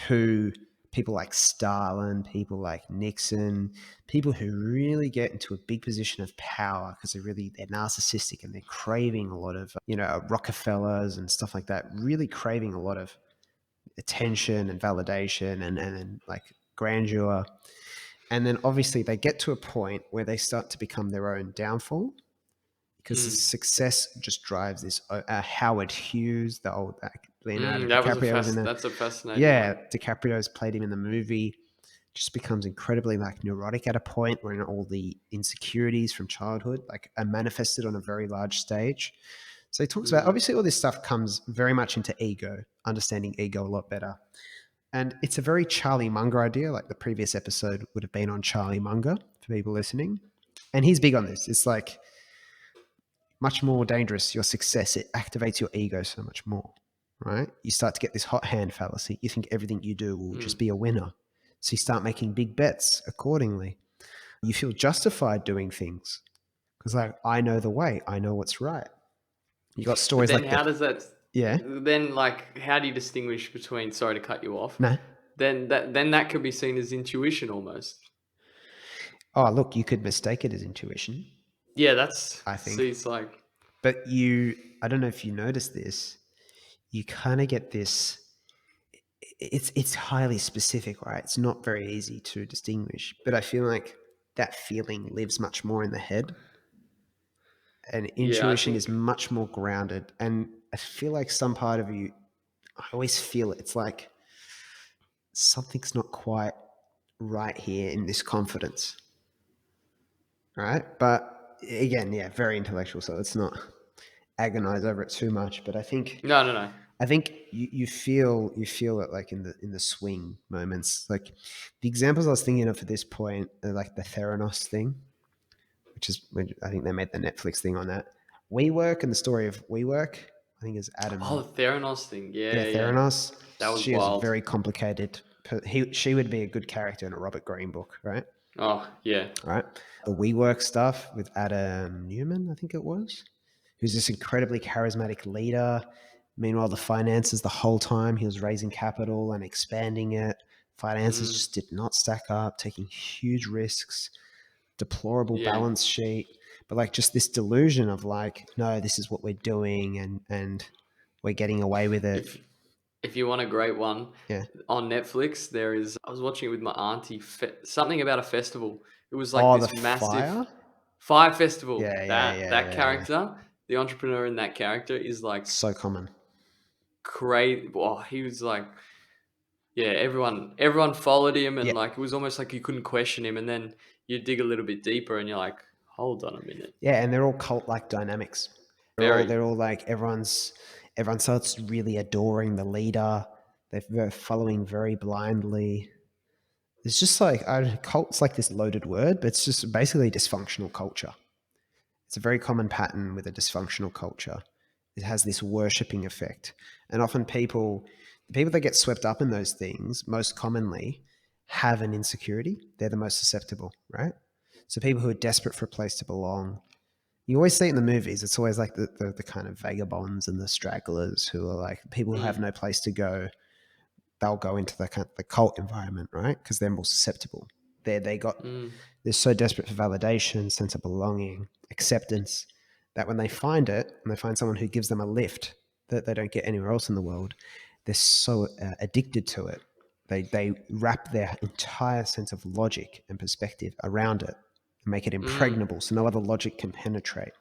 who, people like Stalin, people like Nixon, people who really get into a big position of power because they're narcissistic and they're craving a lot of, Rockefellers and stuff like that, really craving a lot of attention and validation and like grandeur. And then obviously they get to a point where they start to become their own downfall because the Mm. success just drives this. Howard Hughes, the old Leonardo That was DiCaprio was in there. that's a fascinating Yeah, one. DiCaprio's played him in the movie. Just becomes incredibly like neurotic at a point where all the insecurities from childhood like are manifested on a very large stage. So he talks about, Mm. obviously all this stuff comes very much into ego, understanding ego a lot better. And it's a very Charlie Munger idea. Like the previous episode would have been on Charlie Munger for people listening. And he's big on this. It's like much more dangerous. Your success, it activates your ego so much more, right? You start to get this hot hand fallacy. You think everything you do will just Mm. be a winner. So you start making big bets accordingly. You feel justified doing things because like, I know the way, I know what's right. You got But stories then like how that. does that Yeah. then like how do you distinguish between, sorry to cut you off, No. then that could be seen as intuition almost. Oh, look, you could mistake it as intuition, Yeah, that's I see, think. it's like But I don't know if you noticed this, you kind of get this, it's highly specific, right? It's not very easy to distinguish, but I feel like that feeling lives much more in the head. and Yeah, I intuition is think. much more grounded. And I feel like some part of you, I always feel it. It's like something's not quite right here in this confidence, right? But again, yeah, very intellectual, so let's not agonize over it too much. But No, no, no. I think you feel it like in the swing moments. Like the examples I was thinking of at this point are like the Theranos thing, which is I think they made the Netflix thing on that. WeWork and the story of WeWork. I think is Oh, Adam. the Theranos thing. Yeah, Yeah, yeah. Theranos. That was She is wild. very complicated. She would be a good character in a Robert Greene book, right? Oh, yeah. Right. The WeWork stuff with Adam Newman, I think it was, who's this incredibly charismatic leader. Meanwhile, the finances the whole time he was raising capital and expanding it. Finances Mm, just did not stack up, taking huge risks, deplorable yeah. balance sheet, but like just this delusion of like, no, this is what we're doing and we're getting away with it. If if you want a great one Yeah. on Netflix, there is. I was watching it with my auntie. Something about a festival. It was like Oh, the this massive fire. fire festival. Yeah, yeah, That yeah, that yeah, yeah. character, the entrepreneur in that character, is like So common. crazy. Oh, he was like, yeah. Everyone followed him, Yeah, and like it was almost like you couldn't question him. And then you dig a little bit deeper, and you're like, hold on a minute. yeah, and they're all cult like dynamics. Very. They're all like everyone starts really adoring the leader. They're following very blindly. It's just like cult's like this loaded word, but it's just basically dysfunctional culture. It's a very common pattern with a dysfunctional culture. It has this worshipping effect. And often the people that get swept up in those things most commonly have an insecurity. They're the most susceptible, right? So people who are desperate for a place to belong. You always see it in the movies. It's always like the kind of vagabonds and the stragglers who are like people who have Mm, no place to go. They'll go into the kind of the cult environment, right? Because they're more susceptible. mm, They're so desperate for validation, sense of belonging, acceptance, that when they find it and they find someone who gives them a lift that they don't get anywhere else in the world, they're so addicted to it. They wrap their entire sense of logic and perspective around it and make it mm. impregnable so no other logic can penetrate.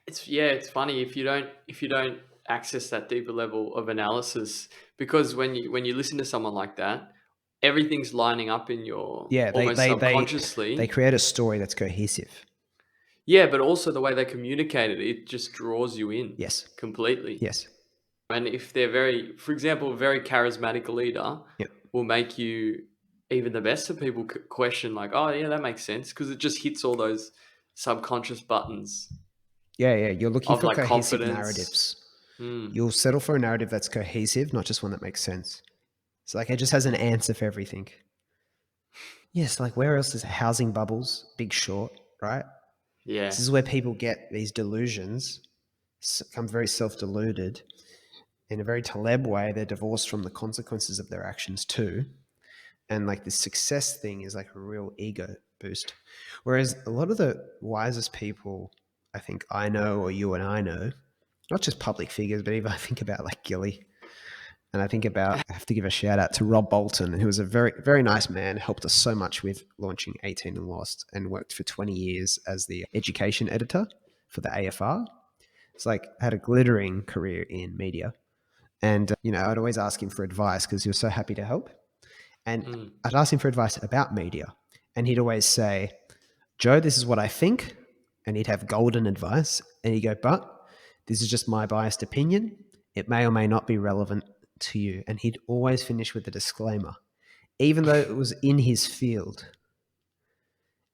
It's yeah, it's funny if you don't access that deeper level of analysis because when you listen to someone like that, everything's lining up in your Yeah, almost they subconsciously. create a story that's cohesive. Yeah, but also the way they communicate it, it just draws you in Yes. completely. Yes. And if they're very, for example, a very charismatic leader Yep. will make you even the best of people question like, oh yeah, that makes sense because it just hits all those subconscious buttons Yeah, yeah. You're looking of for like cohesive confidence. narratives. Mm, You'll settle for a narrative that's cohesive, not just one that makes sense. So like it just has an answer for everything. Yes, like where else is housing bubbles, Big Short, right? yeah. This is where people get these delusions, become very self-deluded. In a very Taleb way, they're divorced from the consequences of their actions too. And like the success thing is like a real ego boost. Whereas a lot of the wisest people I think I know or you and I know, not just public figures, but even I think about like Gilly. And I have to give a shout out to Rob Bolton, who was a very, very nice man, helped us so much with launching 18 and Lost and worked for 20 years as the education editor for the AFR. It's like, had a glittering career in media. And, I'd always ask him for advice because he was so happy to help. And Mm. I'd ask him for advice about media. And he'd always say, Joe, this is what I think. And he'd have golden advice. And he'd go, but this is just my biased opinion. It may or may not be relevant to you. And he'd always finish with a disclaimer, even though it was in his field.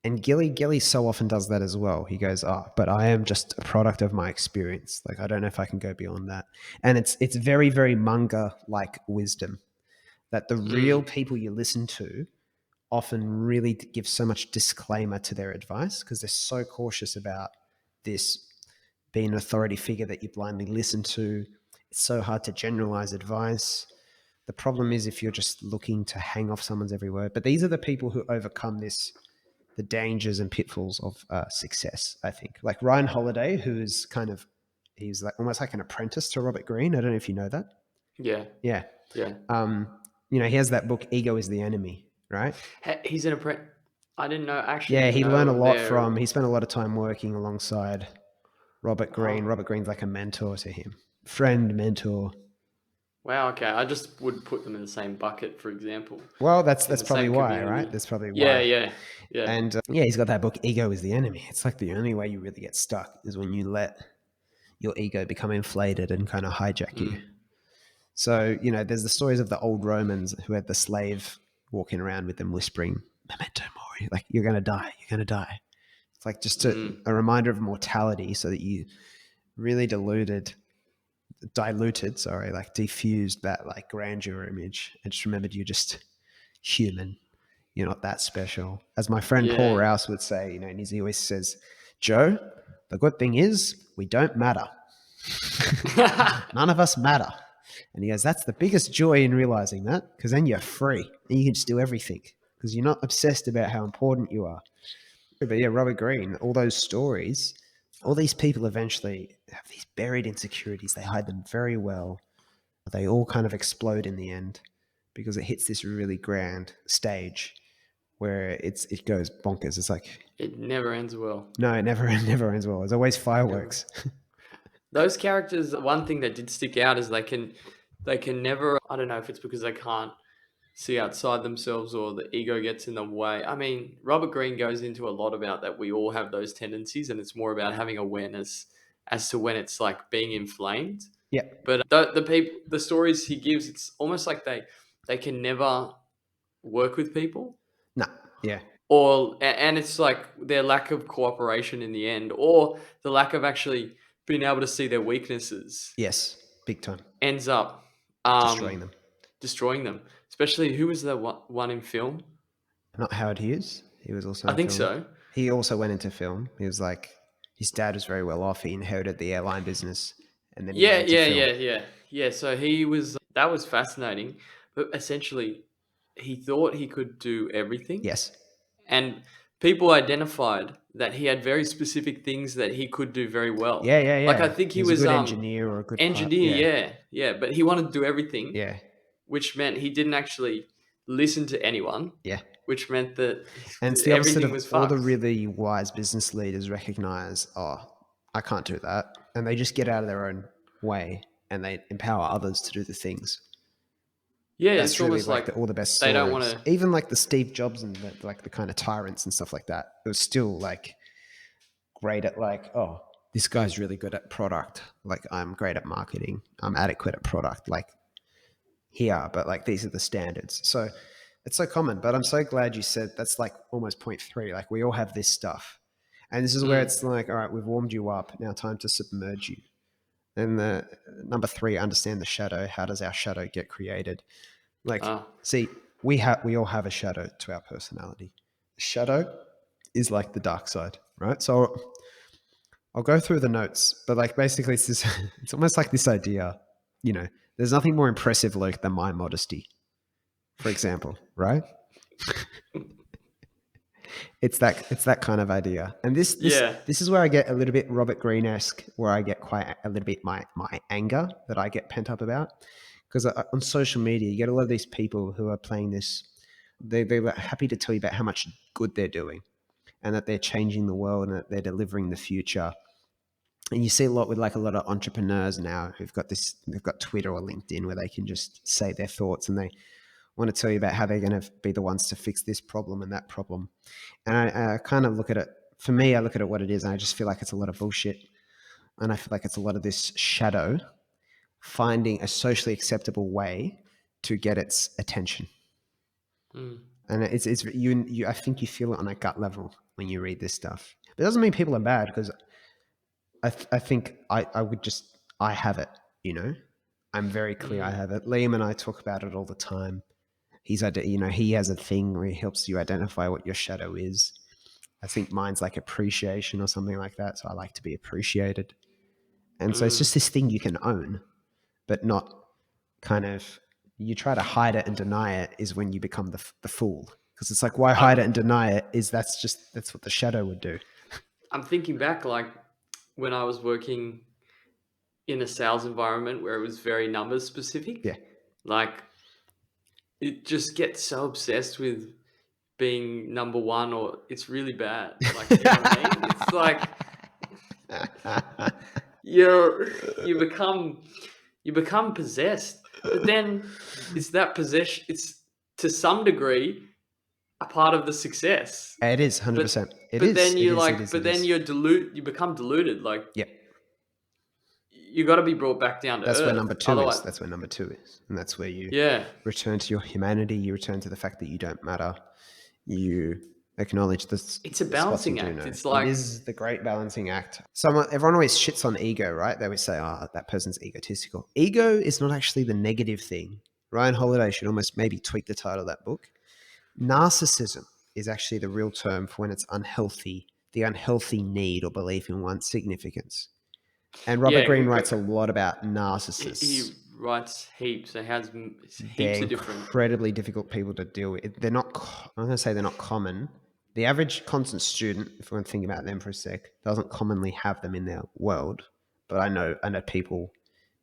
And Gilly so often does that as well. He goes, "Oh, but I am just a product of my experience. Like I don't know if I can go beyond that." And it's very very Munger like wisdom that the real Mm. people you listen to often really give so much disclaimer to their advice because they're so cautious about this being an authority figure that you blindly listen to. It's so hard to generalize advice. The problem is if you're just looking to hang off someone's every word. But these are the people who overcome the dangers and pitfalls of success, I think. Like Ryan Holiday, he's like almost like an apprentice to Robert Greene. I don't know if you know that. Yeah. Yeah. Yeah. He has that book, Ego is the Enemy, right? He's an apprentice. I didn't know. Actually, Yeah, didn't he learned a know lot there. from, he spent a lot of time working alongside. Robert Greene. Oh, Robert Greene's like a mentor to him, friend, mentor. wow. Okay, I just would put them in the same bucket, for example, Well, in that's the probably same why, right? community. That's probably Yeah, why. yeah, yeah. And yeah, he's got that book, Ego is the Enemy. It's like the only way you really get stuck is when you let your ego become inflated and kind of hijack you. Mm, So, there's the stories of the old Romans who had the slave walking around with them whispering, memento mori, like, you're going to die, you're going to die. It's like just mm, a reminder of mortality so that you really like diffused that like grandeur image and just remembered you're just human. You're not that special. As my friend Paul yeah. Rouse would say, and he always says, Joe, the good thing is we don't matter. None of us matter. And he goes, that's the biggest joy in realizing that, because then you're free and you can just do everything because you're not obsessed about how important you are. But yeah, Robert Greene, all those stories, all these people eventually have these buried insecurities. They hide them very well. They all kind of explode in the end because it hits this really grand stage where it goes bonkers. It's like, It never ends well. no, it never never ends well. There's always Never. fireworks. Those characters, one thing that did stick out is they can never. I don't know if it's because they can't see outside themselves or the ego gets in the way. I mean, Robert Greene goes into a lot about that. We all have those tendencies, and it's more about having awareness as to when it's like being inflamed. Yeah, But the stories he gives, it's almost like they can never work with people, no, yeah, and it's like their lack of cooperation in the end, or the lack of actually being able to see their weaknesses yes, big time, ends up destroying um, them. destroying them. Especially who was the one in film? Not Howard Hughes. He was also I in think film. so. He also went into film. He was like, his dad was very well off. He inherited the airline business, and then he went Yeah, into yeah, film. yeah, yeah, yeah. So he was. That was fascinating, but essentially, he thought he could do everything, Yes. and people identified that he had very specific things that he could do very well. Yeah, yeah, Like I yeah. think He he was a was good engineer or a good part. engineer, Yeah, yeah, yeah, but he wanted to do everything, yeah, which meant he didn't actually listen to anyone, yeah. which meant that And it's the opposite everything of was all the fucked. really wise business leaders recognize, oh, I can't do that. And they just get out of their own way and they empower others to do the things. Yeah, That's it's really almost like like all the best they don't want stories. to. Even like the Steve Jobs and like the kind of tyrants and stuff like that. It was still like great at like, oh, this guy's really good at product. Like I'm great at marketing. I'm adequate at product. Like here, but like these are the standards. So it's so common. But I'm so glad you said that's like almost point three. Like we all have this stuff. And this is where Mm, it's like, all right, we've warmed you up. Now time to submerge you. And the number three, understand the shadow. How does our shadow get created? Like, ah, see, we all have a shadow to our personality. Shadow is like the dark side, right? So I'll go through the notes, but like basically it's this, it's almost like this idea, there's nothing more impressive, Luke, than my modesty, for example, right? It's that kind of idea. And this this yeah. this is where I get a little bit Robert Greene-esque, where I get quite a little bit my anger that I get pent up about. Because on social media, you get a lot of these people who are playing this. They're happy to tell you about how much good they're doing and that they're changing the world and that they're delivering the future. And you see a lot with like a lot of entrepreneurs now who've got this, they've got Twitter or LinkedIn where they can just say their thoughts and they want to tell you about how they're going to be the ones to fix this problem and that problem. And I kind of look at it, for me, I look at it what it is and I just feel like it's a lot of bullshit. And I feel like it's a lot of this shadow finding a socially acceptable way to get its attention. Mm, And it's you I think you feel it on a gut level when you read this stuff. But it doesn't mean people are bad because I think I would just, I have it, I'm very clear I mm, have it. Liam and I talk about it all the time. He has a thing where he helps you identify what your shadow is. I think mine's like appreciation or something like that. So I like to be appreciated. And so it's mm. just this thing you can own, but not kind of, you try to hide it and deny it is when you become the fool. Because it's like, why hide I'm it and deny it? That's what the shadow would do. I'm thinking back, like when I was working in a sales environment where it was very numbers Yeah. specific. Like it just gets so obsessed with being number one, or it's really bad. Like, you know what I mean? It's like you become possessed. But then it's that possession. It's to some degree a part of the success. It is But 100%. It but is. then It you is. It like. is. But It then is. you become deluded. Like Yep. you got to be brought back down to That's where earth. number two is. Otherwise, That's where number two is. And that's where you yeah, return to your humanity. You return to the fact that you don't matter. You acknowledge the it's a spots you balancing do act. know. It's It like is the great balancing act. Everyone always shits on ego, right? They always say, oh, that person's egotistical. Ego is not actually the negative thing. Ryan Holiday should almost maybe tweak the title of that book. Narcissism is actually the real term for when it's unhealthy, the unhealthy need or belief in one's significance. And Robert yeah. Greene writes a lot about narcissists. He writes heaps. He has They're heaps of different. incredibly difficult people to deal with. They're not, I'm going to say they're not common. The average constant student, if we want to think about them for a sec, doesn't commonly have them in their world. But I know people,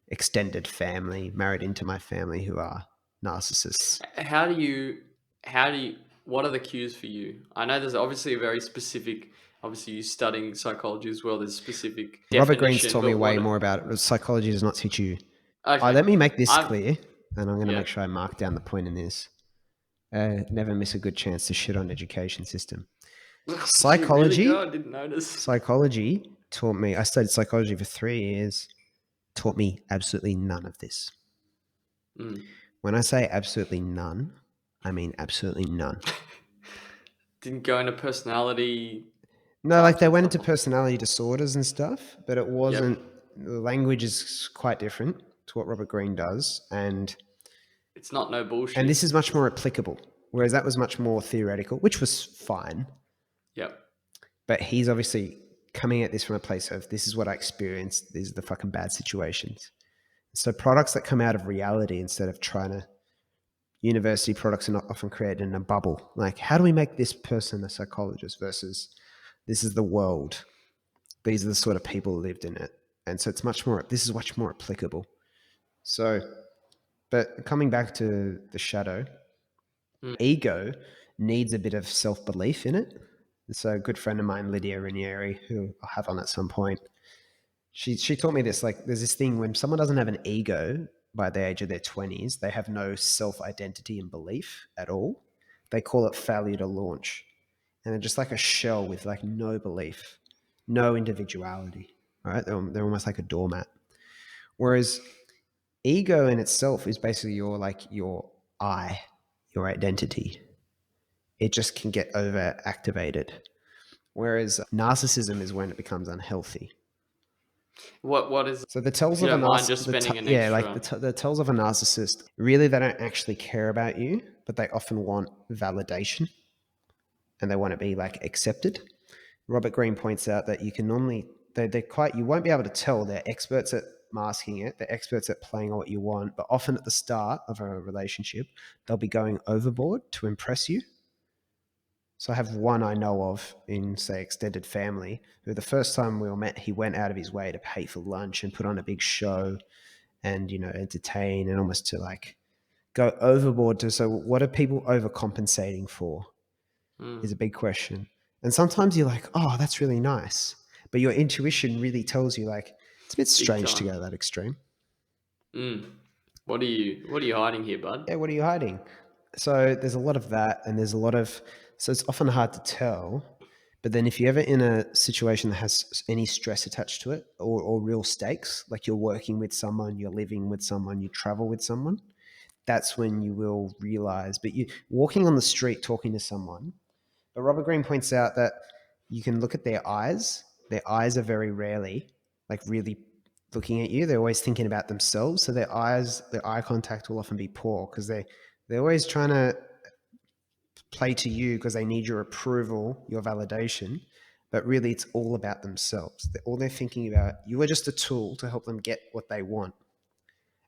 extended family, married into my family, who are narcissists. How do you? How do you? What are the cues for you? I know there's obviously a very specific. Obviously, you studying psychology as well. There's a specific Robert Greene's definition, taught me but way what? more about it. Psychology does not teach you. Okay, Let me make this I'm. clear, and I'm going to Yeah. make sure I mark down the point in this. Never miss a good chance to shit on education system. Did you really Psychology, go? I didn't notice. psychology taught me. I studied psychology for 3 years. Taught me absolutely none of this. Mm. When I say absolutely none, I mean absolutely none. Didn't go into personality No, like types they and went stuff. into personality disorders and stuff, but it Yep. wasn't. The language is quite different to what Robert Greene does, It's not no and bullshit. this is much more applicable. Whereas that was much more theoretical, which was fine. Yep. But he's obviously coming at this from a place of this is what I experienced. These are the fucking bad situations. So products that come out of reality instead of trying to, university products are not often created in a bubble. Like, how do we make this person a psychologist versus this is the world. These are the sort of people who lived in it. And so this is much more applicable. So, but coming back to the shadow, ego needs a bit of self-belief in it. So a good friend of mine, Lydia Ranieri, who I'll have on at some point, she taught me this. Like, there's this thing when someone doesn't have an ego by the age of their 20s, they have no self-identity and belief at all. They call it failure to launch. And they're just like a shell with like no belief, no individuality, right? They're almost like a doormat. Whereas ego in itself is basically your I, your identity. It just can get overactivated. Whereas narcissism is when it becomes unhealthy. What is? So the tells If you of a don't mind just narcissist, spending an yeah, like extra. the tells of a narcissist, really they don't actually care about you, but they often want validation and they want to be like accepted. Robert Greene points out that you can normally, they're quite, you won't be able to tell. They're experts at masking it. They're experts at playing on what you want, but often at the start of a relationship, they'll be going overboard to impress you. So I have one I know of in, say, extended family, who the first time we all met, he went out of his way to pay for lunch and put on a big show and, entertain and almost to like go overboard to, so what are people overcompensating for is a big question. And sometimes you're like, oh, that's really nice. But your intuition really tells you like, it's a bit Big strange to time. go that extreme. What are you hiding here, bud? Yeah, what are you hiding? So there's a lot of that, and there's a lot of, so it's often hard to tell. But then if you're ever in a situation that has any stress attached to it or real stakes, like you're working with someone, you're living with someone, you travel with someone, that's when you will realize. But you walking on the street talking to someone, but Robert Greene points out that you can look at their eyes. Their eyes are very rarely like really looking at you. They're always thinking about themselves. So their eye contact will often be poor because they're always trying to play to you because they need your approval, your validation. But really, it's all about themselves. All they're thinking about, you are just a tool to help them get what they want.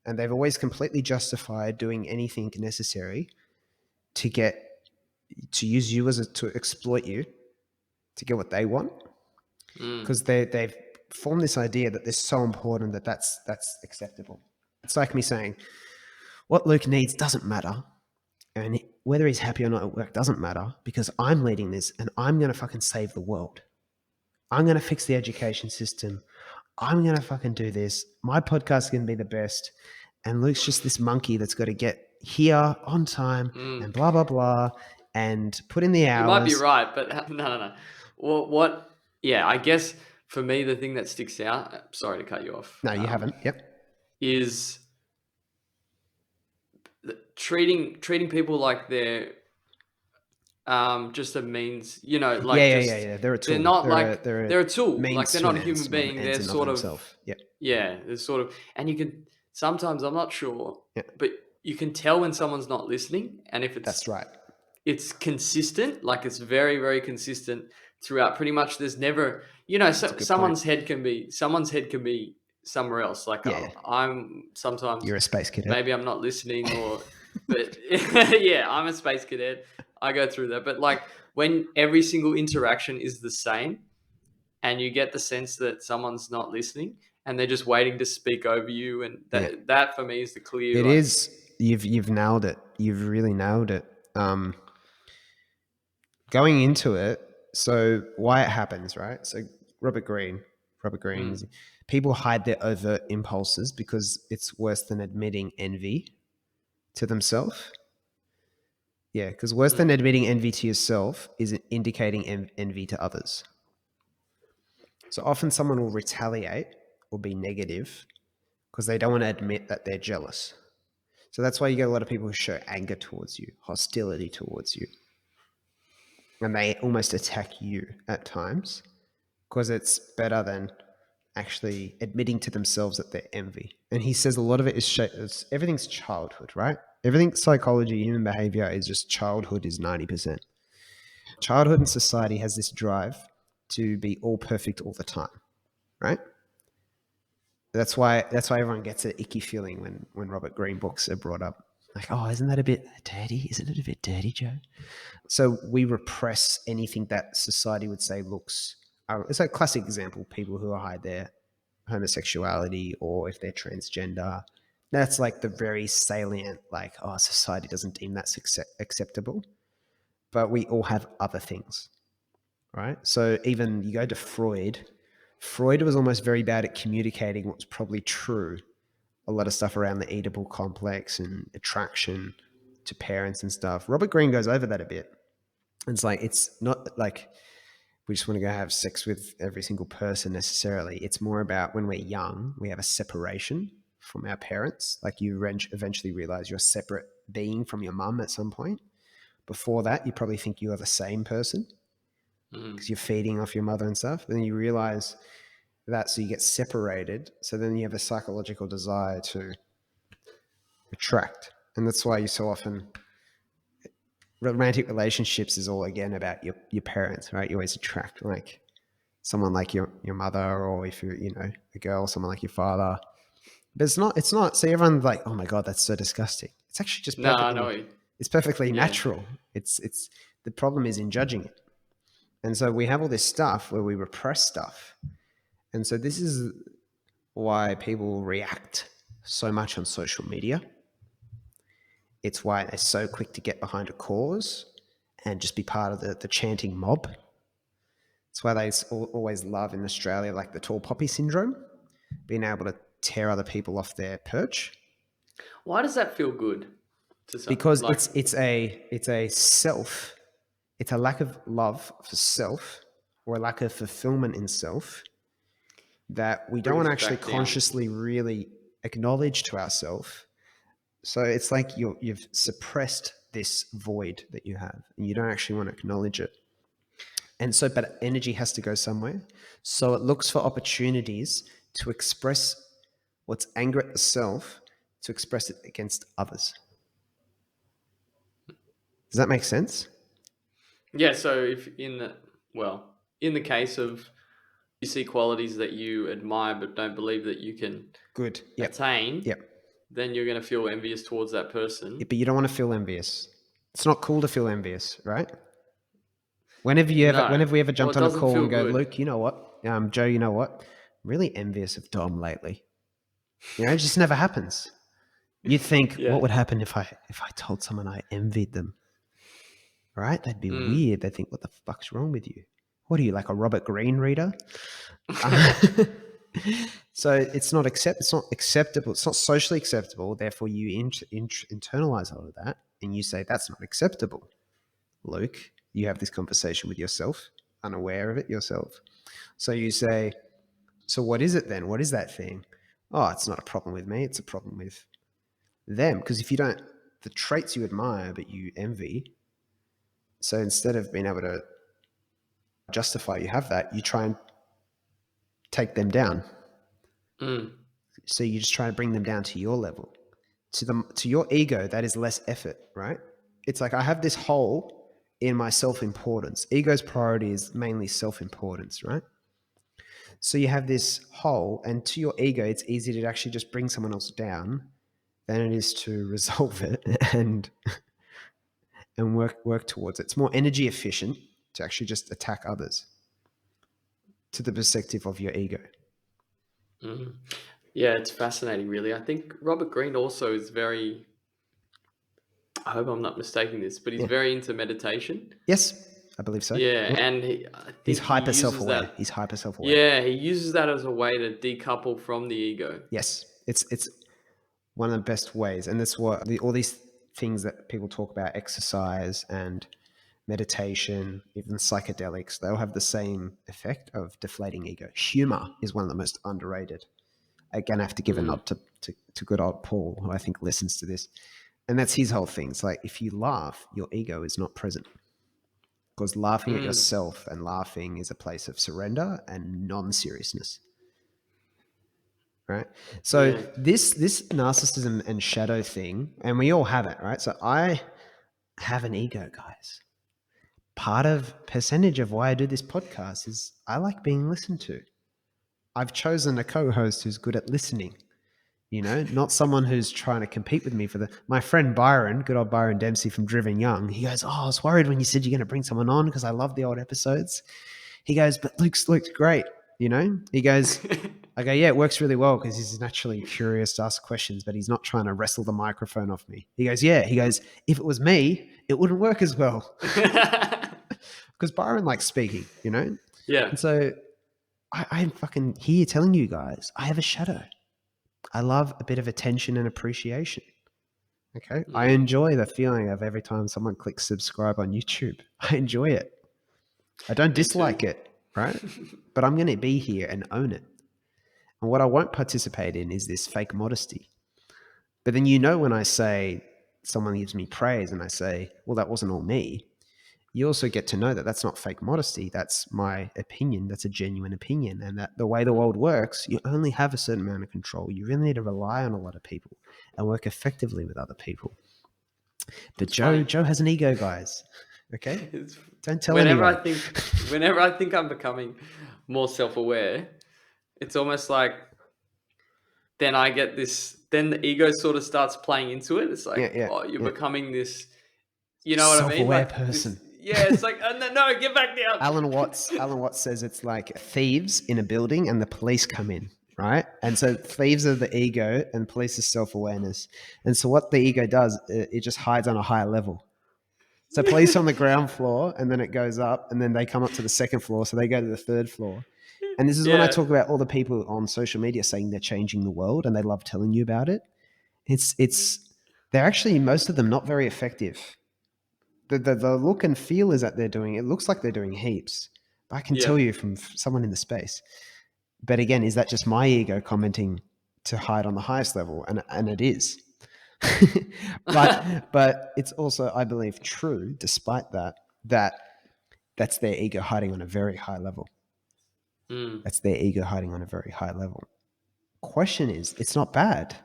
And they've always completely justified doing anything necessary to use you to exploit you to get what they want, because they've formed this idea that they're so important that that's acceptable. It's like me saying, what Luke needs doesn't matter, and whether he's happy or not at work doesn't matter because I'm leading this and I'm going to fucking save the world. I'm going to fix the education system. I'm going to fucking do this. My podcast is going to be the best. And Luke's just this monkey that's got to get here on time and blah, blah, blah, and put in the hours. You might be right, but no. What? Yeah, I guess for me, the thing that sticks out, sorry to cut you off. No, you haven't. Yep. Is treating people like they're just a means, like yeah. They're a tool. they're not they're a tool. means Like they're to not an a human ends, being. They're ends in sort of themselves. Yep. yeah. They're sort of, and you can sometimes, I'm not sure, Yeah. but you can tell when someone's not listening, and if That's right. it's consistent, like it's very, very consistent throughout. Pretty much, there's never, someone's head can be somewhere else. Like Yeah. I'm sometimes, You're a space cadet. maybe I'm not listening, but yeah, I'm a space cadet. I go through that, but like when every single interaction is the same, and you get the sense that someone's not listening and they're just waiting to speak over you, and that for me is the clear. It is. You've nailed it. You've really nailed it. Going into it, so why it happens, right? So Robert Greene, people hide their overt impulses because it's worse than admitting envy to themselves. Yeah, because worse than admitting envy to yourself is indicating envy to others. So often someone will retaliate or be negative because they don't want to admit that they're jealous. So that's why you get a lot of people who show anger towards you, hostility towards you. And they almost attack you at times because it's better than actually admitting to themselves that they're envy. And he says a lot of it is everything's childhood, right? Everything psychology, human behavior is just childhood is 90%. Childhood and society has this drive to be all perfect all the time, right? That's why everyone gets an icky feeling when Robert Greene books are brought up. Like, oh, isn't that a bit dirty? Isn't it a bit dirty, Joe? So we repress anything that society would say looks. It's a classic example: people who hide their homosexuality or if they're transgender. That's like the very salient, like, oh, society doesn't deem that acceptable. But we all have other things, right? So even you go to Freud. Freud was almost very bad at communicating what's probably true. A lot of stuff around the Oedipal complex and attraction to parents and stuff. Robert Greene goes over that a bit. It's like, it's not like we just want to go have sex with every single person necessarily. It's more about when we're young, we have a separation from our parents. Like you eventually realize you're a separate being from your mum at some point. Before that, you probably think you are the same person because you're feeding off your mother and stuff. Then you realize that, so you get separated. So then you have a psychological desire to attract. And that's why you so often, romantic relationships is all again about your parents, right? You always attract like someone like your mother, or if you're, a girl, someone like your father. But it's not. So everyone's like, oh my God, that's so disgusting. It's actually just perfectly, I know. It's perfectly natural. It's the problem is in judging it. And so we have all this stuff where we repress stuff. And so this is why people react so much on social media. It's why they're so quick to get behind a cause and just be part of the chanting mob. It's why they always love in Australia, like the tall poppy syndrome, being able to tear other people off their perch. Why does that feel good? Because it's a lack of love for self, or a lack of fulfillment in self, that we don't want to actually consciously really acknowledge to ourselves. So it's like you've suppressed this void that you have, and you don't actually want to acknowledge it. And so, but energy has to go somewhere. So it looks for opportunities to express what's anger at the self, to express it against others. Does that make sense? Yeah. So if in the case of, you see qualities that you admire but don't believe that you can attain, then you're going to feel envious towards that person. Yeah, but you don't want to feel envious. It's not cool to feel envious, right? Whenever we ever jumped on a call and go, Luke, you know what? Joe, you know what? I'm really envious of Dom lately. It just never happens. You'd think, what would happen if I told someone I envied them? Right? That'd be weird. They'd think, what the fuck's wrong with you? What are you, like a Robert Greene reader? So it's not acceptable. It's not socially acceptable. Therefore, you internalize all of that and you say that's not acceptable. Luke, you have this conversation with yourself, unaware of it yourself. So you say, so what is it then? What is that thing? Oh, it's not a problem with me. It's a problem with them. Because if you don't, the traits you admire but you envy, so instead of being able to justify you have that, you try and take them down. So you just try to bring them down to your level. To your ego, that is less effort, right? It's like I have this hole in my self-importance. Ego's priority is mainly self-importance, right? So you have this hole, and to your ego, it's easy to actually just bring someone else down than it is to resolve it and work towards it. It's more energy efficient to actually just attack others to the perspective of your ego. Yeah, it's fascinating, really. I think Robert Greene also is very, I hope I'm not mistaking this, but he's very into meditation. Yes, I believe so. Yeah, Yep. and I He's think he hyper uses self-aware. that. He's hyper self-aware. Yeah, he uses that as a way to decouple from the ego. Yes, it's one of the best ways, and that's what all these things that people talk about, exercise and meditation, even psychedelics, they all have the same effect of deflating ego. Humor is one of the most underrated. Again, I have to give a nod to good old Paul, who I think listens to this. And that's his whole thing. It's like, if you laugh, your ego is not present. Because laughing at yourself and laughing is a place of surrender and non-seriousness. Right? So this narcissism and shadow thing, and we all have it, right? So I have an ego, guys. Part of percentage of why I do this podcast is I like being listened to. I've chosen a co-host who's good at listening, not someone who's trying to compete with me my friend Byron, good old Byron Dempsey from Driven Young. He goes, I was worried when you said you're going to bring someone on because I love the old episodes. He goes, but Luke's great. He goes, I go, yeah, it works really well because he's naturally curious to ask questions, but he's not trying to wrestle the microphone off me. He goes, yeah. He goes, if it was me, it wouldn't work as well. Because Byron likes speaking, Yeah. And so I'm fucking here telling you guys, I have a shadow. I love a bit of attention and appreciation. Okay. I enjoy the feeling of every time someone clicks subscribe on YouTube. I enjoy it. I don't dislike it, right? But I'm going to be here and own it. And what I won't participate in is this fake modesty. But then, when I say someone gives me praise and I say, well, that wasn't all me, you also get to know that that's not fake modesty. That's my opinion. That's a genuine opinion. And that the way the world works, you only have a certain amount of control. You really need to rely on a lot of people and work effectively with other people. But Joe has an ego, guys. Okay? Don't tell anyone. Whenever I think I'm becoming more self-aware, it's almost like then I get this, then the ego sort of starts playing into it. It's like, you're becoming this, you know what I mean? Self-aware Like person. It's like, no, get back down. Alan Watts says it's like thieves in a building and the police come in, right? And so thieves are the ego and police is self-awareness. And so what the ego does, it just hides on a higher level. So police on the ground floor, and then it goes up, and then they come up to the second floor, so they go to the third floor. And this is when I talk about all the people on social media saying they're changing the world and they love telling you about it. They're actually, most of them, not very effective. The look and feel is that it looks like they're doing heaps. But I can tell you from someone in the space. But again, is that just my ego commenting to hide on the highest level? And it is. but it's also, I believe, true, despite that's their ego hiding on a very high level. That's their ego hiding on a very high level. Question is, it's not bad.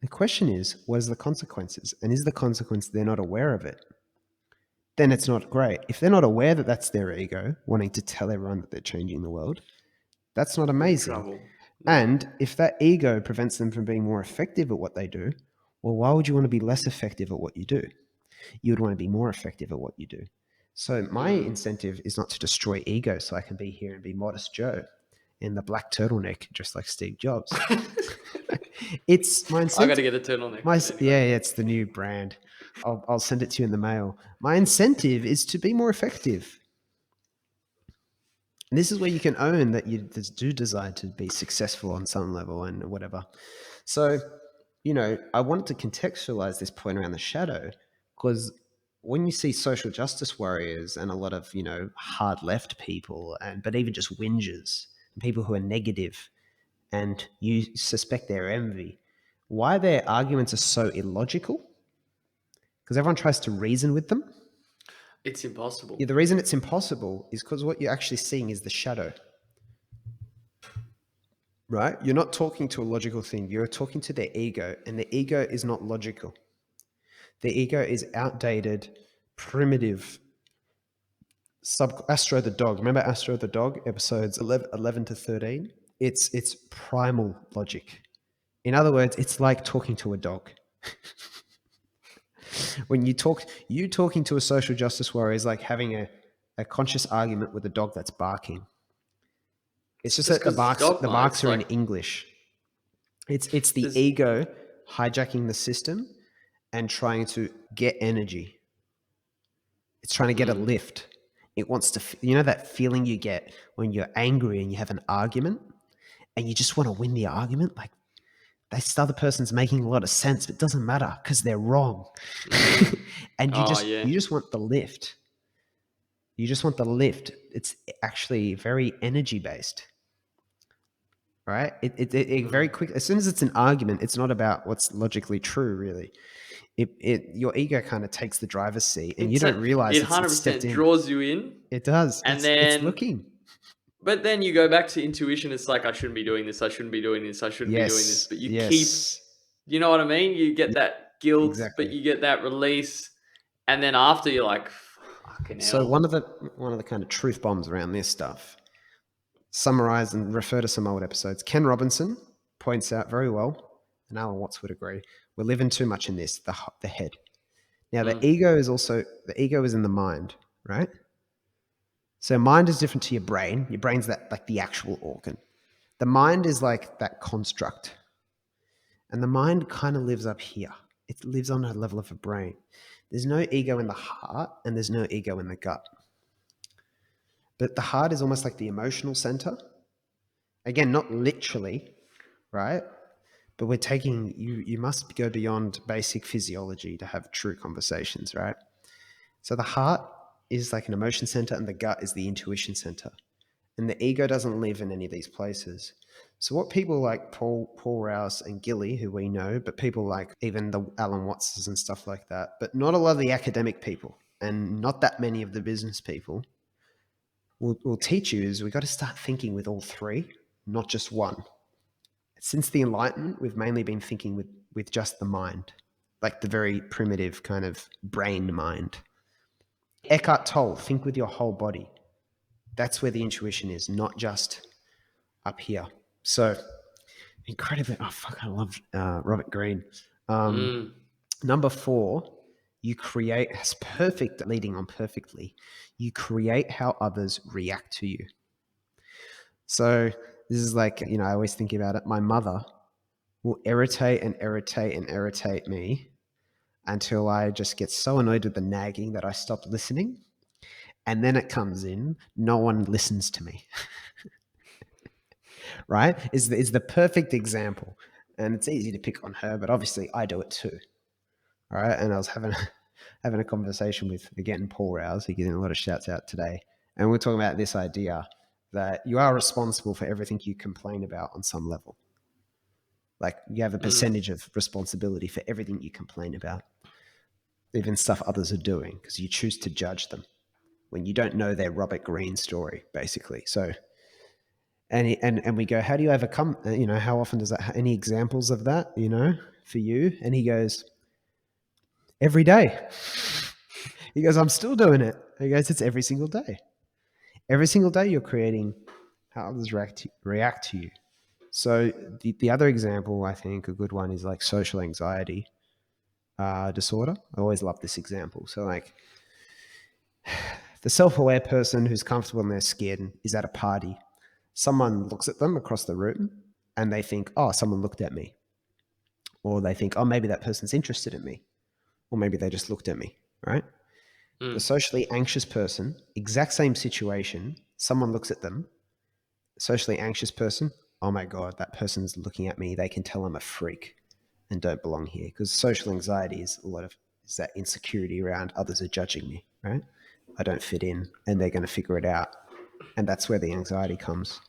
The question is, what is the consequences? And is the consequence they're not aware of it? Then it's not great. If they're not aware that that's their ego wanting to tell everyone that they're changing the world, that's not amazing. And if that ego prevents them from being more effective at what they do, well, why would you want to be less effective at what you do? You would want to be more effective at what you do. So my incentive is not to destroy ego so I can be here and be modest Joe in the black turtleneck, just like Steve Jobs. It's my incentive. I got to get a turtleneck. Yeah, it's the new brand. I'll send it to you in the mail. My incentive is to be more effective. And this is where you can own that you do desire to be successful on some level and whatever. So, I wanted to contextualize this point around the shadow because when you see social justice warriors and a lot of, hard left people, but even just whingers, people who are negative, and you suspect their envy, why their arguments are so illogical? Because everyone tries to reason with them. It's impossible. Yeah, the reason it's impossible is because what you're actually seeing is the shadow. Right? You're not talking to a logical thing. You're talking to their ego, and the ego is not logical. The ego is outdated, primitive. Astro the dog. Remember Astro the dog, episodes 11 to 13? It's primal logic. In other words, it's like talking to a dog. When you talking to a social justice warrior is like having a conscious argument with a dog that's barking. It's just Just that the because it's a barks dog the bite, barks it's are in like English. It's the there's ego hijacking the system and trying to get energy. It's trying to get a lift. It wants to, that feeling you get when you're angry and you have an argument and you just want to win the argument. Like this other person's making a lot of sense, but it doesn't matter because they're wrong. And oh yeah. you just want the lift. You just want the lift. It's actually very energy based, right? It very quick. As soon as it's an argument, it's not about what's logically true, really. Your ego kind of takes the driver's seat, and you don't realize It it's stepped 100% in. draws you in, It does. and It's then looking. but then you go back to intuition. It's like I shouldn't be doing this. I shouldn't be doing this. I shouldn't be doing this. Yes. But you keep, Yes. you know what I mean? You get that guilt, but Exactly. you get that release, and then after you're like, fucking So hell. one of the kind of truth bombs around this stuff, summarize and refer to some old episodes. Ken Robinson points out very well, and Alan Watts would agree. We're living too much in this, the head. Now the ego is in the mind, right? So mind is different to your brain. Your brain's that like the actual organ. The mind is like that construct. And the mind kind of lives up here. It lives on a level of a brain. There's no ego in the heart and there's no ego in the gut. But the heart is almost like the emotional center. Again, not literally, right? But we're taking you must go beyond basic physiology to have true conversations, right? So the heart is like an emotion center and the gut is the intuition center. And the ego doesn't live in any of these places. So what people like Paul Rouse and Gilly, who we know, but people like even the Alan Wattses and stuff like that, but not a lot of the academic people and not that many of the business people will teach you is we got to start thinking with all three, not just one. Since the Enlightenment, we've mainly been thinking with just the mind, like the very primitive kind of brain mind. Eckhart Tolle, think with your whole body. That's where the intuition is, not just up here. So incredibly, oh fuck, I love Robert Greene. Number 4, you create as perfect, leading on perfectly. You create how others react to you. So this is like, I always think about it. My mother will irritate and irritate and irritate me until I just get so annoyed with the nagging that I stop listening. And then it comes in, no one listens to me. Right? Is the perfect example. And it's easy to pick on her, but obviously I do it too. All right. And I was having a conversation with, again, Paul Rouse. He's getting a lot of shouts out today. And we're talking about this idea that you are responsible for everything you complain about on some level. Like you have a percentage of responsibility for everything you complain about, even stuff others are doing, because you choose to judge them when you don't know their Robert Greene story, basically. So, and we go, how do you overcome, how often does that, any examples of that, for you? And he goes, every day. He goes, I'm still doing it. He goes, it's every single day. Every single day you're creating how others react to you. So the other example, I think a good one is like social anxiety disorder. I always love this example. So like the self-aware person who's comfortable in their skin is at a party. Someone looks at them across the room and they think, oh, someone looked at me. Or they think, oh, maybe that person's interested in me. Or maybe they just looked at me, right? The socially anxious person, exact same situation, someone looks at them, socially anxious person, oh my God, that person's looking at me. They can tell I'm a freak and don't belong here. Because social anxiety is is that insecurity around others are judging me, right? I don't fit in and they're going to figure it out. And that's where the anxiety comes.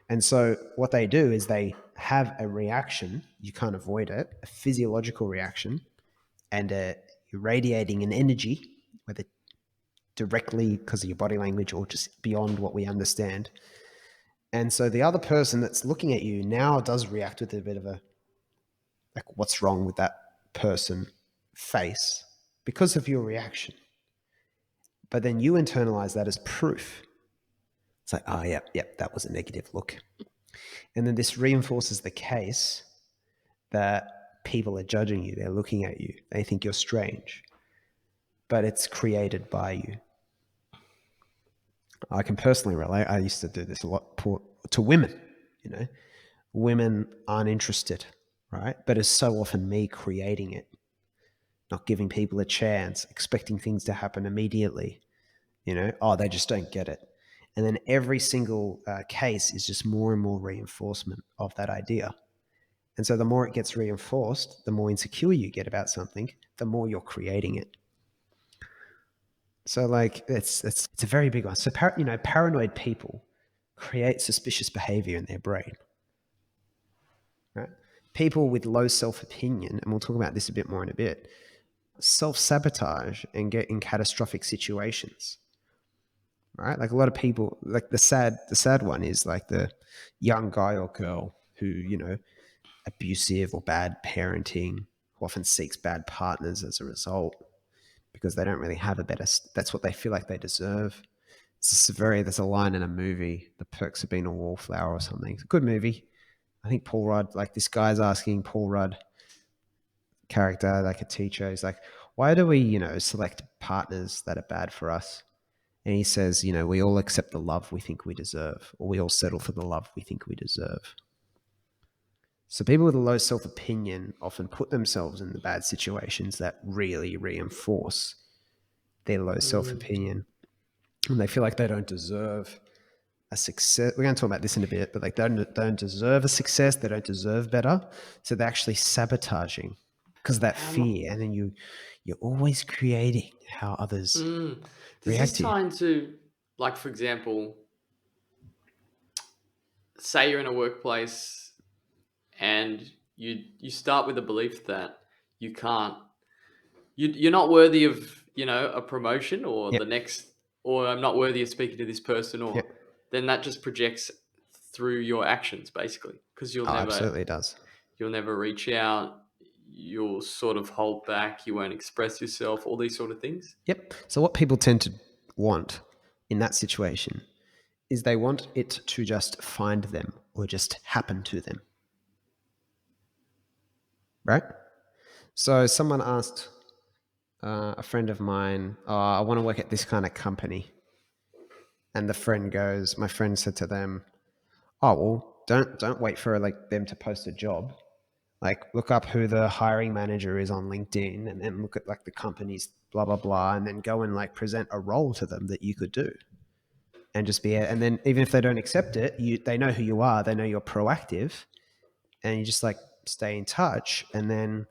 And so what they do is they have a reaction, you can't avoid it, a physiological reaction, and you're radiating an energy, whether directly because of your body language or just beyond what we understand. And so the other person that's looking at you now does react with a bit of a, like, what's wrong with that person face because of your reaction. But then you internalize that as proof. It's like, oh, yep, that was a negative look. And then this reinforces the case that people are judging you. They're looking at you. They think you're strange. But it's created by you. I can personally relate. I used to do this a lot to women, you know. Women aren't interested, right? But it's so often me creating it, not giving people a chance, expecting things to happen immediately, you know. Oh, they just don't get it. And then every single case is just more and more reinforcement of that idea. And so the more it gets reinforced, the more insecure you get about something, the more you're creating it. So like it's a very big one. So paranoid people create suspicious behavior in their brain. Right? People with low self-opinion, and we'll talk about this a bit more in a bit, self-sabotage and get in catastrophic situations. Right? Like a lot of people, like the sad one is like the young guy or girl who, you know, abusive or bad parenting, who often seeks bad partners as a result because they don't really have a better, that's what they feel like they deserve. There's a line in a movie, The Perks of Being a Wallflower or something. It's a good movie. I think Paul Rudd, like this guy's asking Paul Rudd, character, like a teacher, he's like, why do we, you know, select partners that are bad for us? And he says, you know, we all accept the love we think we deserve, or we all settle for the love we think we deserve. So people with a low self-opinion often put themselves in the bad situations that really reinforce their low self-opinion. And they feel like they don't deserve a success. We're going to talk about this in a bit, but like they don't deserve a success. They don't deserve better. So they're actually sabotaging because of that fear. And then you're always creating how others Does react this to you. tie into, like, for example, say you're in a workplace and you start with the belief that you can't, you're not worthy of, you know, a promotion or Yep. the next, or I'm not worthy of speaking to this person, or Yep. then that just projects through your actions basically, because Oh, absolutely it does. you'll never reach out, you'll sort of hold back, you won't express yourself, all these sort of things. Yep. So what people tend to want in that situation is they want it to just find them or just happen to them. Right? So someone asked a friend of mine, oh, I want to work at this kind of company. And my friend said to them, oh, well, don't wait for like them to post a job. Like look up who the hiring manager is on LinkedIn and then look at like the company's blah, blah, blah, and then go and like present a role to them that you could do. And just be, and then even if they don't accept it, they know who you are, they know you're proactive, and you just like stay in touch. And then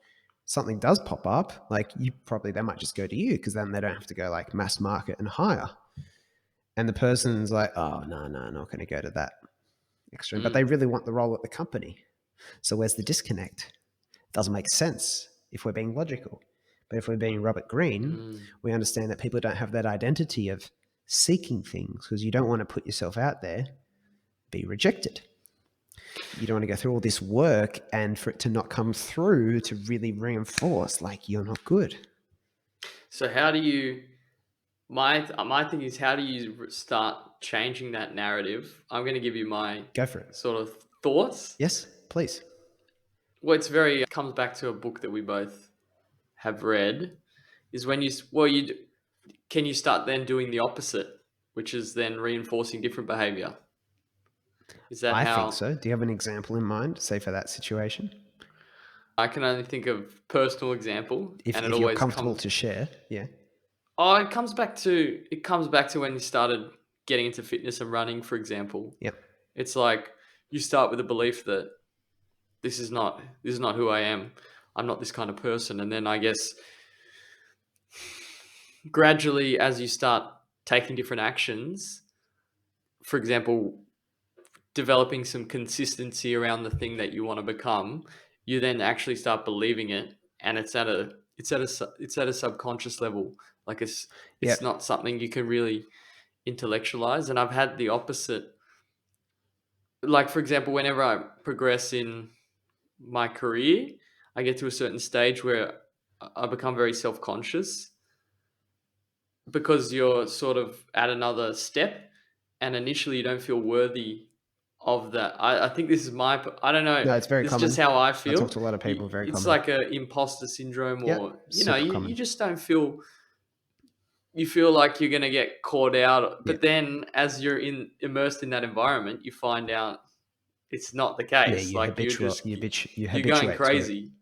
something does pop up, like they might just go to you because then they don't have to go like mass market and hire. And the person's like, oh, no, I'm not going to go to that extreme. But they really want the role at the company. So where's the disconnect? It doesn't make sense if we're being logical. But if we're being Robert Greene, we understand that people don't have that identity of seeking things because you don't want to put yourself out there, be rejected. You don't want to go through all this work and for it to not come through to really reinforce like you're not good. So how do you, my thing is, how do you start changing that narrative? I'm going to give you my Go for it. sort of thoughts. Yes, please. Well, it's very, comes back to a book that we both have read, is when can you start then doing the opposite, which is then reinforcing different behavior? Is that I think how? so. Do you have an example in mind, say for that situation? I can only think of personal example, and it If you're always comfortable comes. to share, yeah. Oh, it comes back to when you started getting into fitness and running, for example. Yep. It's like you start with a belief that this is not who I am. I'm not this kind of person. And then I guess gradually, as you start taking different actions, for example, developing some consistency around the thing that you want to become, you then actually start believing it, and it's at a subconscious level. Like it's Yep. not something you can really intellectualize. And I've had the opposite. Like, for example, whenever I progress in my career, I get to a certain stage where I become very self-conscious because you're sort of at another step, and initially you don't feel worthy of that. I think this is I don't know. No, it's very This is just common. how I I talk feel. to a lot of people. Very It's common. like a imposter syndrome, or Yep. Super you common. just don't feel. You feel like you're gonna get caught out, but Yep. then as you're immersed in that environment, you find out it's not the Yeah, case. you Like you you're going habituate to it. crazy.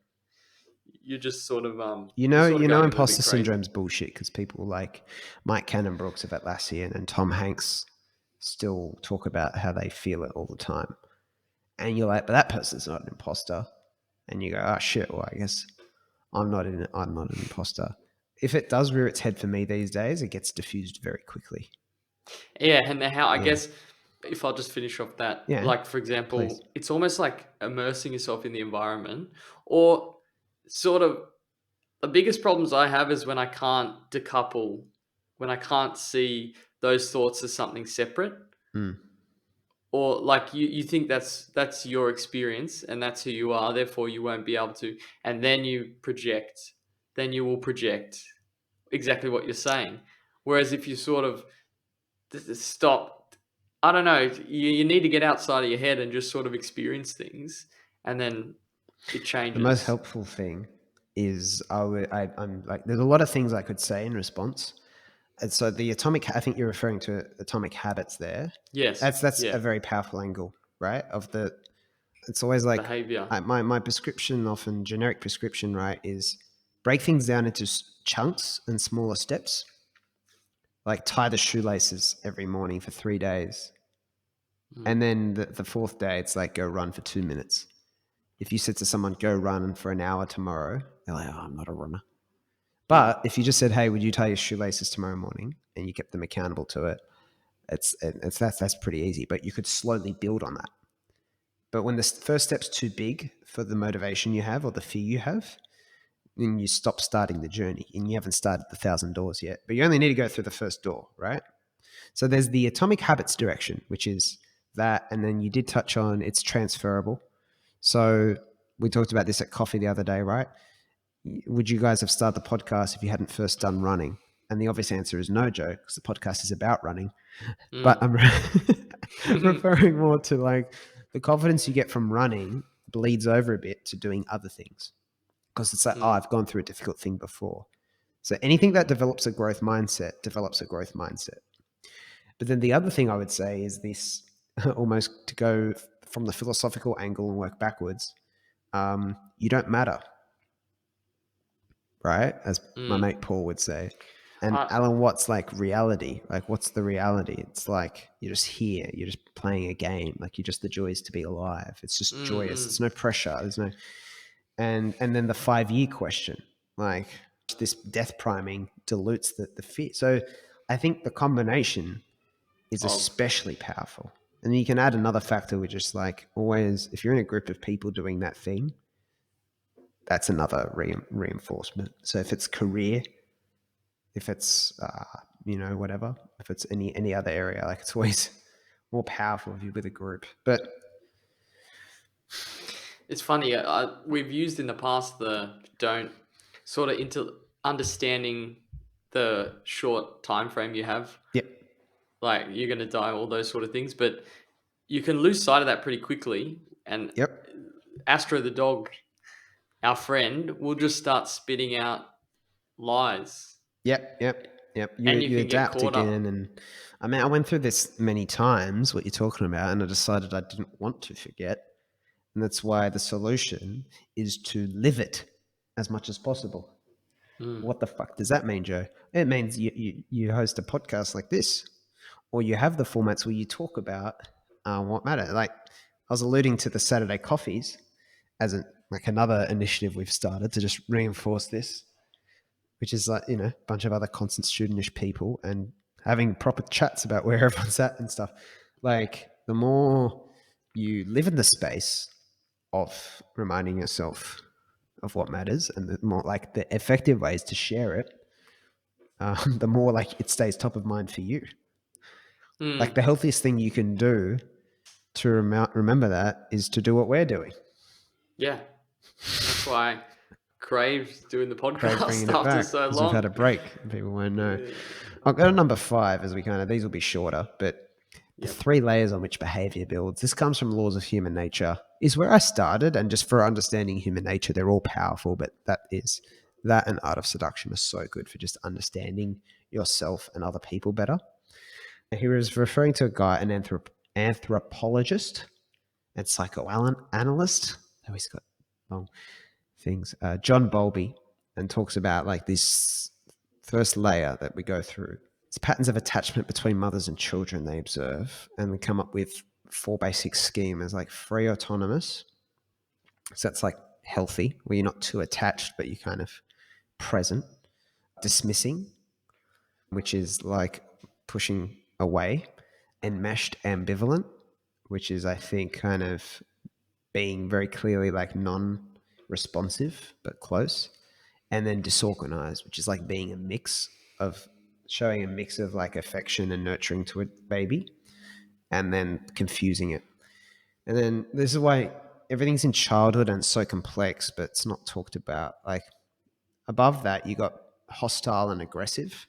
You're just sort of You you're know, sort of going a little bit imposter crazy. syndrome's bullshit because people like Mike Cannon-Brookes of Atlassian and Tom Hanks still talk about how they feel it all the time. And you're like, but that person's not an imposter. And you go, oh shit, well, I guess I'm not an imposter. If it does rear its head for me these days, it gets diffused very quickly. Yeah, and then how I Yeah. guess if I'll just finish off that, Yeah. like for Please. example, it's almost like immersing yourself in the environment, or sort of the biggest problems I have is when I can't decouple, when I can't see those thoughts as something separate, Mm. or like you think that's your experience and that's who you are, therefore you won't be able to, and then you will project exactly what you're saying. Whereas if you sort of stop, I don't know, you need to get outside of your head and just sort of experience things, and then it The most changes. helpful thing is I'm like, there's a lot of things I could say in response. And so I think you're referring to atomic habits there. Yes. That's Yeah. a very powerful angle, right? It's always like Behavior. my prescription, often generic prescription, right, is break things down into chunks and smaller steps. Like tie the shoelaces every morning for 3 days. And then the fourth day, it's like go run for 2 minutes. If you said to someone, go run for an hour tomorrow, they're like, oh, I'm not a runner. But if you just said, hey, would you tie your shoelaces tomorrow morning? And you kept them accountable to it, that's pretty easy. But you could slowly build on that. But when the first step's too big for the motivation you have or the fear you have, then you stop starting the journey and you haven't started the 1,000 doors yet. But you only need to go through the first door, right? So there's the atomic habits direction, which is that. And then you did touch on it's transferable. So we talked about this at coffee the other day, right? Would you guys have started the podcast if you hadn't first done running? And the obvious answer is no, Joe, because the podcast is about running. But I'm referring more to like the confidence you get from running bleeds over a bit to doing other things. Because it's like, oh, I've gone through a difficult thing before. So anything that develops a growth mindset develops a growth mindset. But then the other thing I would say is this almost to go from the philosophical angle and work backwards. You don't matter, right? As my mate Paul would say. And I, Alan Watts, like reality, like what's the reality? It's like you're just here, you're just playing a game, like you're just the joys to be alive. It's just joyous. There's no pressure. There's no and then the 5-year question, like this death priming dilutes the fear. So I think the combination is of especially powerful. And you can add another factor, which is like always, if you're in a group of people doing that thing, that's another reinforcement. So if it's career, if it's whatever, if it's any other area, like it's always more powerful if you're with a group. But it's funny. We've used in the past the don't sort of into understanding the short time frame you have, yep, like you're going to die, all those sort of things, but you can lose sight of that pretty quickly. And yep, Astro the dog, our friend, will just start spitting out lies, yep. and you You can get adapt caught again, up. and I mean, I went through this many times. What you're talking about, and I decided I didn't want to forget, and that's why the solution is to live it as much as possible. What the fuck does that mean, Joe? It means you host a podcast like this, or you have the formats where you talk about what matter. Like I was alluding to the Saturday coffees as another initiative we've started to just reinforce this, which is like, a bunch of other constant studentish people and having proper chats about where everyone's at and stuff. Like the more you live in the space of reminding yourself of what matters and the more like the effective ways to share it, the more like it stays top of mind for you. Like the healthiest thing you can do to remember that is to do what we're doing. Yeah. That's why I craved doing the Crave podcast bringing it after back so because we've had long. a break and people won't know. Yeah. I'll go to number 5 as we these will be shorter, but the Yep. 3 layers on which behavior builds. This comes from Laws of Human Nature, is where I started. And just for understanding human nature, they're all powerful, but that and Art of Seduction are so good for just understanding yourself and other people better. He was referring to a guy, an anthropologist and psychoanalyst. Oh, he's got long things. John Bowlby, and talks about like this first layer that we go through. It's patterns of attachment between mothers and children they observe, and they come up with 4 basic schemas like free autonomous. So that's like healthy, where you're not too attached, but you're kind of present. Dismissing, which is like pushing away. Enmeshed ambivalent, which is, I think, kind of being very clearly like non-responsive but close. And then disorganized, which is like being a mix of showing a mix of like affection and nurturing to a baby and then confusing it. And then this is why everything's in childhood and it's so complex, but it's not talked about. Like above that, you got hostile and aggressive,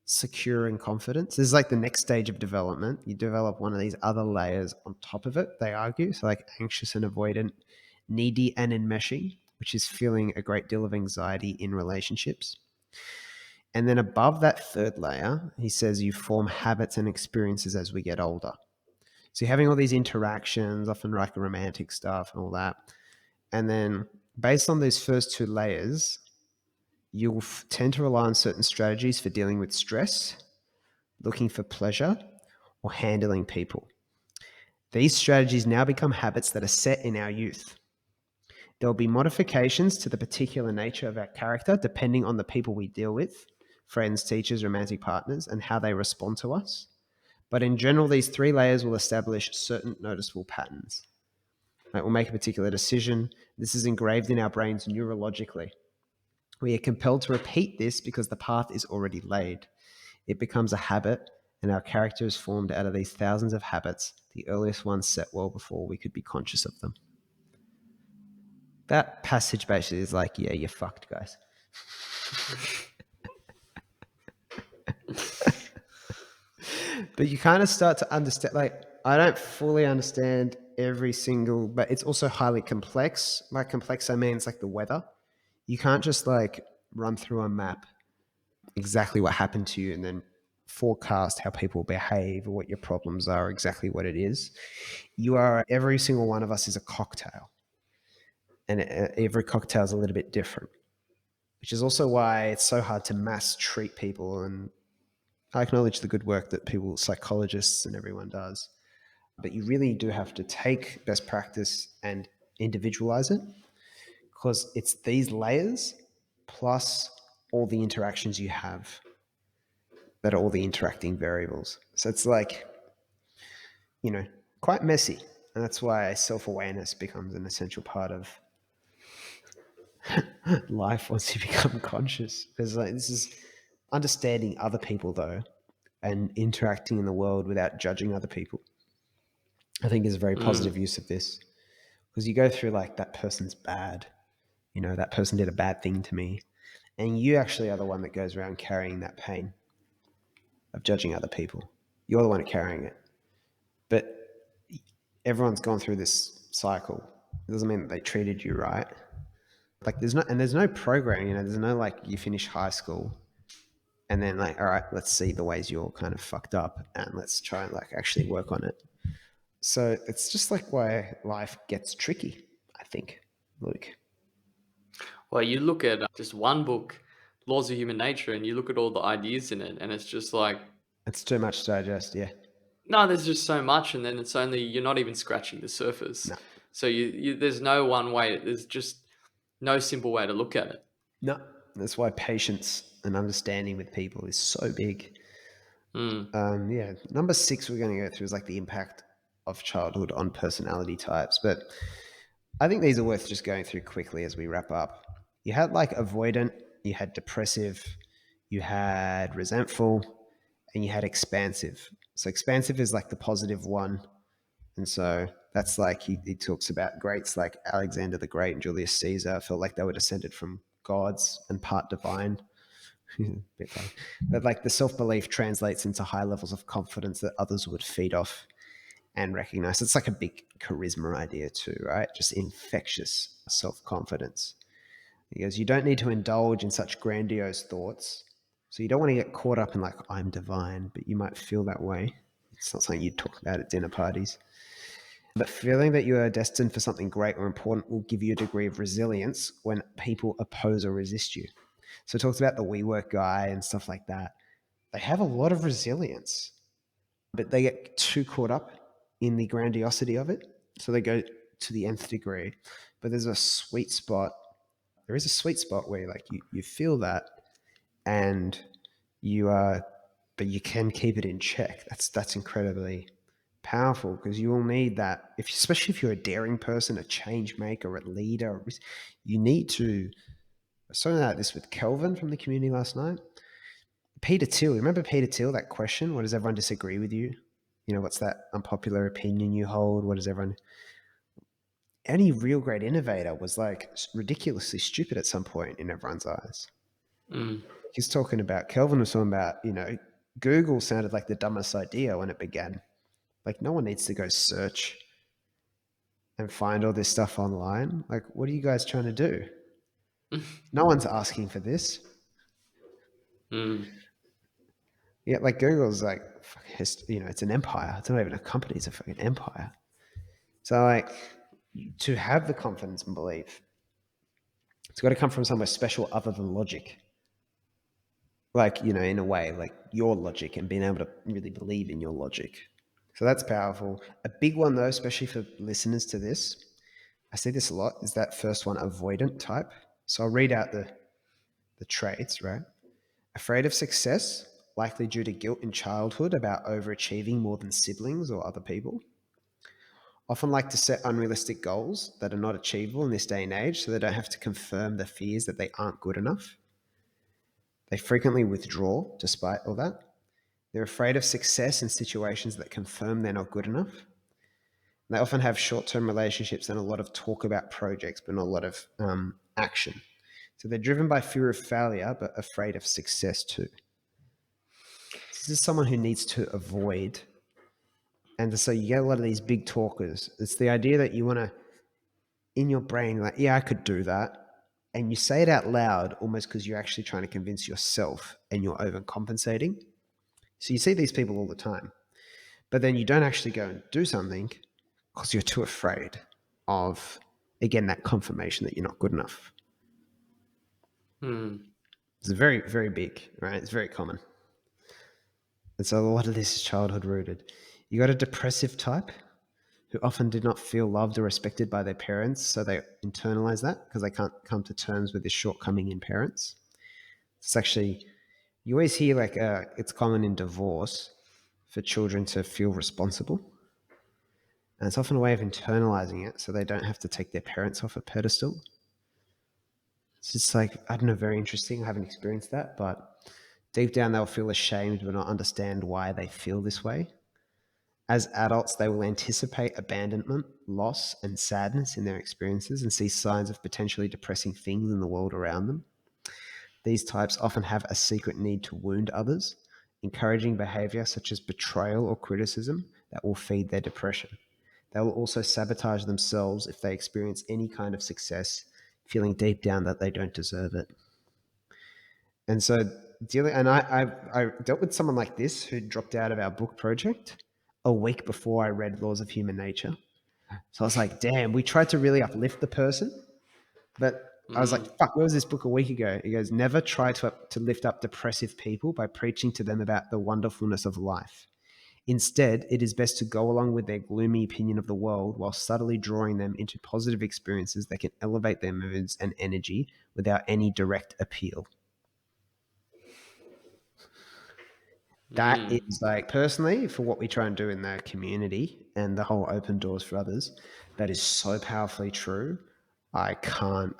secure and confidence. This is like the next stage of development. You develop one of these other layers on top of it, they argue. So like anxious and avoidant, needy and enmeshing, which is feeling a great deal of anxiety in relationships. And then above that third layer, he says you form habits and experiences as we get older. So you're having all these interactions, often like romantic stuff and all that. And then based on those first 2 layers, you'll tend to rely on certain strategies for dealing with stress, looking for pleasure, or handling people. These strategies now become habits that are set in our youth. There will be modifications to the particular nature of our character depending on the people we deal with, friends, teachers, romantic partners, and how they respond to us. But in general, these 3 layers will establish certain noticeable patterns. Like we'll make a particular decision. This is engraved in our brains neurologically. We are compelled to repeat this because the path is already laid. It becomes a habit, and our character is formed out of these thousands of habits, the earliest ones set well before we could be conscious of them. That passage basically is like, yeah, you're fucked, guys. But you kind of start to understand, like, I don't fully understand every single, but it's also highly complex. By complex, I mean it's like the weather. You can't just like run through a map exactly what happened to you and then forecast how people behave or what your problems are, exactly what it is. Every single one of us is a cocktail, and every cocktail is a little bit different, which is also why it's so hard to mass treat people. And I acknowledge the good work that people, psychologists and everyone does, but you really do have to take best practice and individualize it, because it's these layers plus all the interactions you have that are all the interacting variables. So it's like, quite messy. And that's why self awareness becomes an essential part of life once you become conscious. Because like, this is understanding other people, though, and interacting in the world without judging other people, I think is a very positive use of this. Because you go through like, that person's bad, that person did a bad thing to me. And you actually are the one that goes around carrying that pain of judging other people. You're the one carrying it. But everyone's gone through this cycle. It doesn't mean that they treated you right. Like there's no program, there's no like you finish high school and then like, all right, let's see the ways you're kind of fucked up and let's try and like actually work on it. So it's just like why life gets tricky, I think, Luke. Well, you look at just one book, Laws of Human Nature, and you look at all the ideas in it, and it's just like It's too much to digest. Yeah. No, there's just so much, and then it's only you're not even scratching the surface. No. So there's no one way. There's just no simple way to look at it. No. That's why patience and understanding with people is so big. Mm. Yeah. Number 6 we're going to go through is like the impact of childhood on personality types. But I think these are worth just going through quickly as we wrap up. You had like avoidant, you had depressive, you had resentful, and you had expansive. So expansive is like the positive one. And so that's like he talks about greats like Alexander the Great and Julius Caesar felt like they were descended from gods and part divine. Bit funny. But like the self belief translates into high levels of confidence that others would feed off and recognize. It's like a big charisma idea too, right? Just infectious self confidence. He goes, you don't need to indulge in such grandiose thoughts. So you don't want to get caught up in like, I'm divine, but you might feel that way. It's not something you'd talk about at dinner parties. But feeling that you are destined for something great or important will give you a degree of resilience when people oppose or resist you. So it talks about the WeWork guy and stuff like that. They have a lot of resilience, but they get too caught up in the grandiosity of it. So they go to the nth degree. But there's a sweet spot. There is a sweet spot where like you feel that and you are, but you can keep it in check. That's incredibly powerful because you will need that, if, especially if you're a daring person, a change maker, a leader. You need to. I was talking about this with Kelvin from the community last night. Peter Thiel, remember Peter Thiel? That question: what does everyone disagree with you? You know, what's that unpopular opinion you hold? What does everyone? Any real great innovator was like ridiculously stupid at some point in everyone's eyes. Mm. He's talking about Kelvin was talking about, Google sounded like the dumbest idea when it began. Like no one needs to go search and find all this stuff online. Like, what are you guys trying to do? No one's asking for this. Mm. Yeah, like Google's like, it's an empire. It's not even a company. It's a fucking empire. So like, to have the confidence and belief, it's got to come from somewhere special other than logic. Like, in a way, like your logic and being able to really believe in your logic. So that's powerful. A big one though, especially for listeners to this, I see this a lot, is that first one, avoidant type. So I'll read out the traits, right? Afraid of success, likely due to guilt in childhood about overachieving more than siblings or other people. Often like to set unrealistic goals that are not achievable in this day and age, so they don't have to confirm the fears that they aren't good enough. They frequently withdraw despite all that. They're afraid of success in situations that confirm they're not good enough. And they often have short-term relationships and a lot of talk about projects, but not a lot of action. So they're driven by fear of failure, but afraid of success too. This is someone who needs to avoid. And so you get a lot of these big talkers. It's the idea that you want to, in your brain, like, yeah, I could do that. And you say it out loud almost because you're actually trying to convince yourself and you're overcompensating. So you see these people all the time. But then you don't actually go and do something because you're too afraid of, again, that confirmation that you're not good enough. Mm. It's very, very big, right? It's very common. And so a lot of this is childhood rooted. You got a depressive type who often did not feel loved or respected by their parents, so they internalize that because they can't come to terms with this shortcoming in parents. It's actually, you always hear like it's common in divorce for children to feel responsible. And it's often a way of internalizing it so they don't have to take their parents off a pedestal. It's just like, I don't know, very interesting. I haven't experienced that, but deep down they'll feel ashamed but not understand why they feel this way. As adults, they will anticipate abandonment, loss, and sadness in their experiences and see signs of potentially depressing things in the world around them. These types often have a secret need to wound others, encouraging behavior such as betrayal or criticism that will feed their depression. They will also sabotage themselves if they experience any kind of success, feeling deep down that they don't deserve it. And so, I dealt with someone like this who dropped out of our book project a week before I read Laws of Human Nature. So I was like, damn, we tried to really uplift the person, but I was like, fuck, where was this book a week ago? He goes, never try to lift up depressive people by preaching to them about the wonderfulness of life. Instead, it is best to go along with their gloomy opinion of the world while subtly drawing them into positive experiences that can elevate their moods and energy without any direct appeal. That is like, personally, for what we try and do in the community and the whole open doors for others, that is so powerfully true. I can't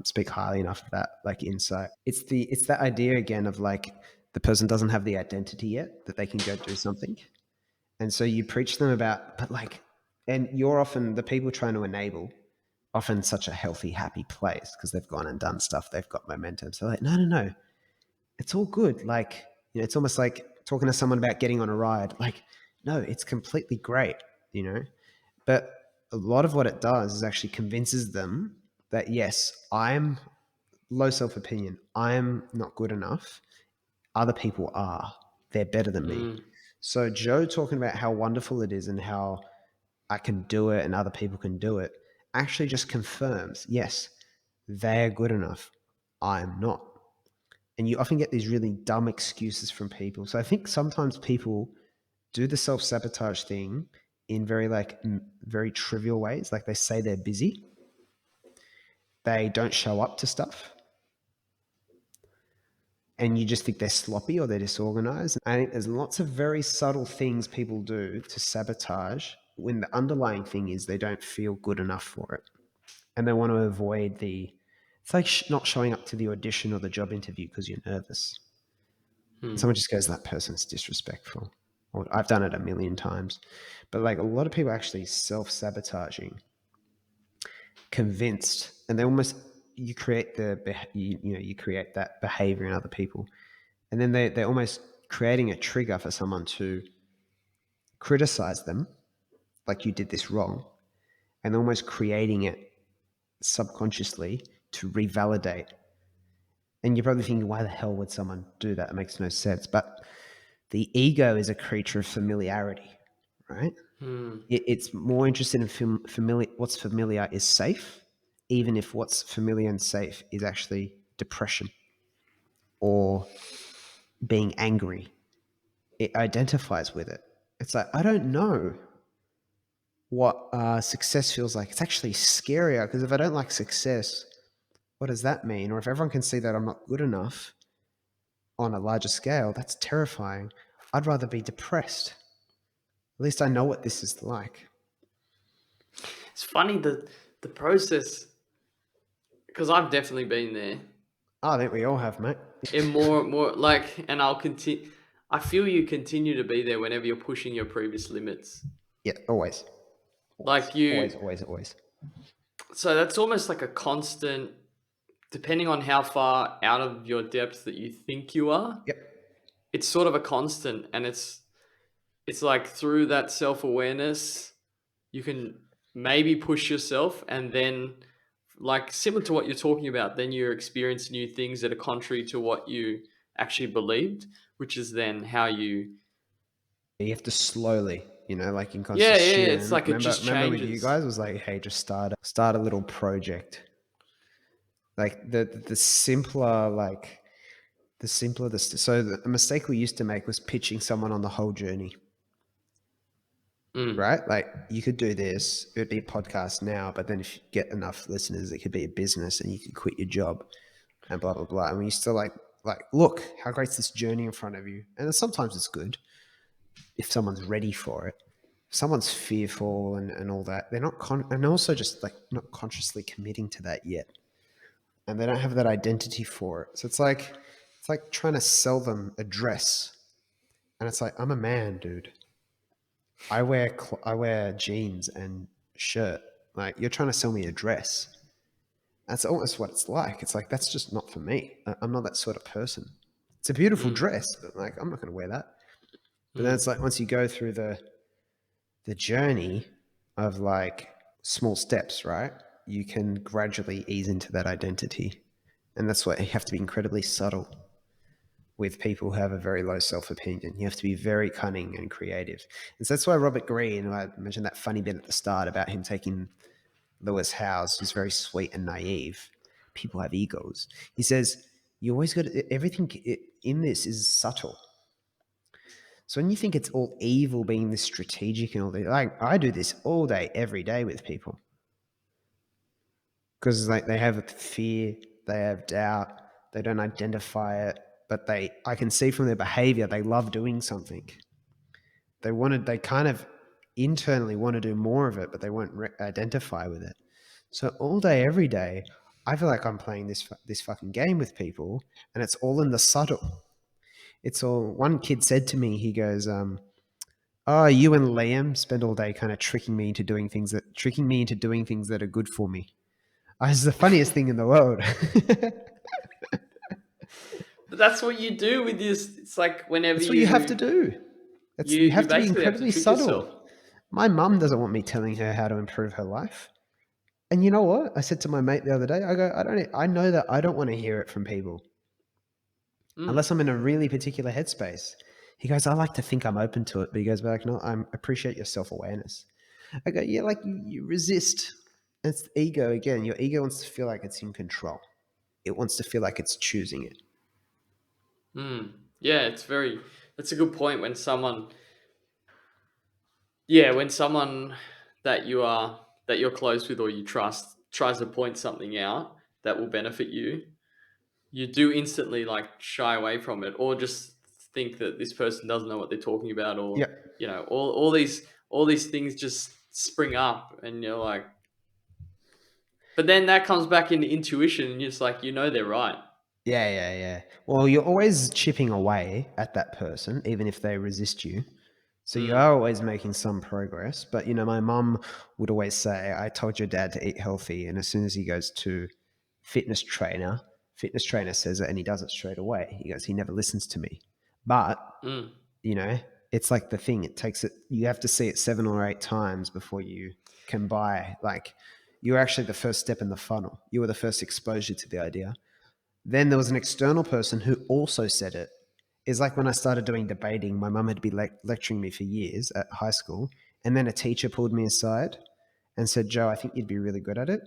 speak highly enough of that like insight. It's that idea again of like the person doesn't have the identity yet that they can go do something. And so you preach them about, but like, and you're often the people trying to enable often such a healthy, happy place because they've gone and done stuff. They've got momentum. So like, no, it's all good. Like, it's almost like talking to someone about getting on a ride. Like, no, it's completely great, But a lot of what it does is actually convinces them that, yes, I'm low self-opinion. I'm not good enough. Other people are. They're better than me. So Joe talking about how wonderful it is and how I can do it and other people can do it actually just confirms, yes, they're good enough. I'm not. And you often get these really dumb excuses from people. So I think sometimes people do the self-sabotage thing in very trivial ways. Like they say they're busy. They don't show up to stuff. And you just think they're sloppy or they're disorganized. I think there's lots of very subtle things people do to sabotage when the underlying thing is they don't feel good enough for it. And they want to avoid it's like not showing up to the audition or the job interview because you're nervous. Someone just goes, that person's disrespectful. Or I've done it a million times. But like a lot of people actually self-sabotaging, convinced, and they almost, you create you create that behavior in other people. And then they're almost creating a trigger for someone to criticize them, like you did this wrong, and almost creating it subconsciously to revalidate. And you're probably thinking, why the hell would someone do that? It makes no sense. But the ego is a creature of familiarity, right? It's more interested in what's familiar is safe, even if what's familiar and safe is actually depression or being angry. It identifies with it. It's like, I don't know what success feels like. It's actually scarier because if I don't like success, what does that mean? Or if everyone can see that I'm not good enough on a larger scale, that's terrifying. I'd rather be depressed. At least I know what this is like. It's funny the process, because I've definitely been there. I think we all have, mate. In more like, and I'll continue. I feel you continue to be there whenever you're pushing your previous limits. Yeah, always. Like you, Always. so that's almost like a constant, depending on how far out of your depth that you think you are. Yep. It's sort of a constant, and it's like through that self-awareness, you can maybe push yourself, and then like similar to what you're talking about, then you experience new things that are contrary to what you actually believed, which is then how you You have to slowly, like in yeah, conscious. it's like it just Remember with you changes. guys was like, hey, just start a little project. Like the simpler, so the mistake we used to make was pitching someone on the whole journey. Right? Like you could do this, it would be a podcast now, but then if you get enough listeners, it could be a business and you could quit your job and blah, blah, blah. And we used to like, look, how great's this journey in front of you? And sometimes it's good if someone's ready for it. If someone's fearful and all that, they're not, and also just like not consciously committing to that yet. And they don't have that identity for it. So it's like trying to sell them a dress. And it's like, I'm a man, dude. I wear jeans and shirt. Like you're trying to sell me a dress. That's almost what it's like. It's like that's just not for me. I'm not that sort of person. It's a beautiful dress, but like I'm not going to wear that. But then it's like once you go through the journey of like small steps, right? You can gradually ease into that identity, and that's why you have to be incredibly subtle with people who have a very low self-opinion. You have to be very cunning and creative. And so that's why Robert Greene, I mentioned that funny bit at the start about him taking Lewis Howes, who's very sweet and naive, people have egos. He says, you always got to, everything in this is subtle. So when you think it's all evil being this strategic and all that, like I do this all day, every day with people. Because like they have fear, they have doubt, they don't identify it, but I can see from their behavior, they love doing something. They kind of internally want to do more of it, but they won't identify with it. So all day, every day, I feel like I'm playing this fucking game with people, and it's all in the subtle. It's all. One kid said to me, he goes, "Oh, you and Liam spend all day kind of tricking me into doing things that are good for me." It's the funniest thing in the world. But that's what you do with this. It's like whenever That's what you have to you do. You you have to be basically have to incredibly trick yourself. subtle. My mum doesn't want me telling her how to improve her life. And you know what? I said to my mate the other day, I go, I know that I don't want to hear it from people Mm. unless I'm in a really particular headspace. He goes, I like to think I'm open to it. But he goes, but like, no, I appreciate your self-awareness. I go, yeah, like you resist. It's ego again. Your ego wants to feel like it's in control. It wants to feel like it's choosing it. Mm. Yeah, that's a good point when someone, yeah, when someone that you're close with or you trust tries to point something out that will benefit you, you do instantly like shy away from it or just think that this person doesn't know what they're talking about or, Yep. all these things just spring up and you're like, but then that comes back into intuition and you're just like, they're right. Yeah. Well, you're always chipping away at that person, even if they resist you. So you Mm. are always making some progress. But, my mum would always say, I told your dad to eat healthy. And as soon as he goes to fitness trainer, fitness trainer says it and he does it straight away. He goes, he never listens to me. But, Mm. you know, it's like the thing, you have to see it 7 or 8 times before you can buy. Like, you're actually the first step in the funnel. You were the first exposure to the idea. Then there was an external person who also said it. It's like when I started doing debating, my mum had been lecturing me for years at high school. And then a teacher pulled me aside and said, Joe, I think you'd be really good at it.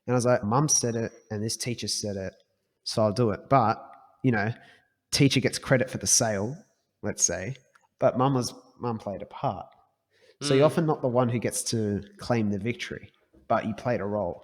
And I was like, mum said it and this teacher said it, so I'll do it. But, teacher gets credit for the sale, let's say, but mum played a part. So you're Mm. often not the one who gets to claim the victory, but you played a role.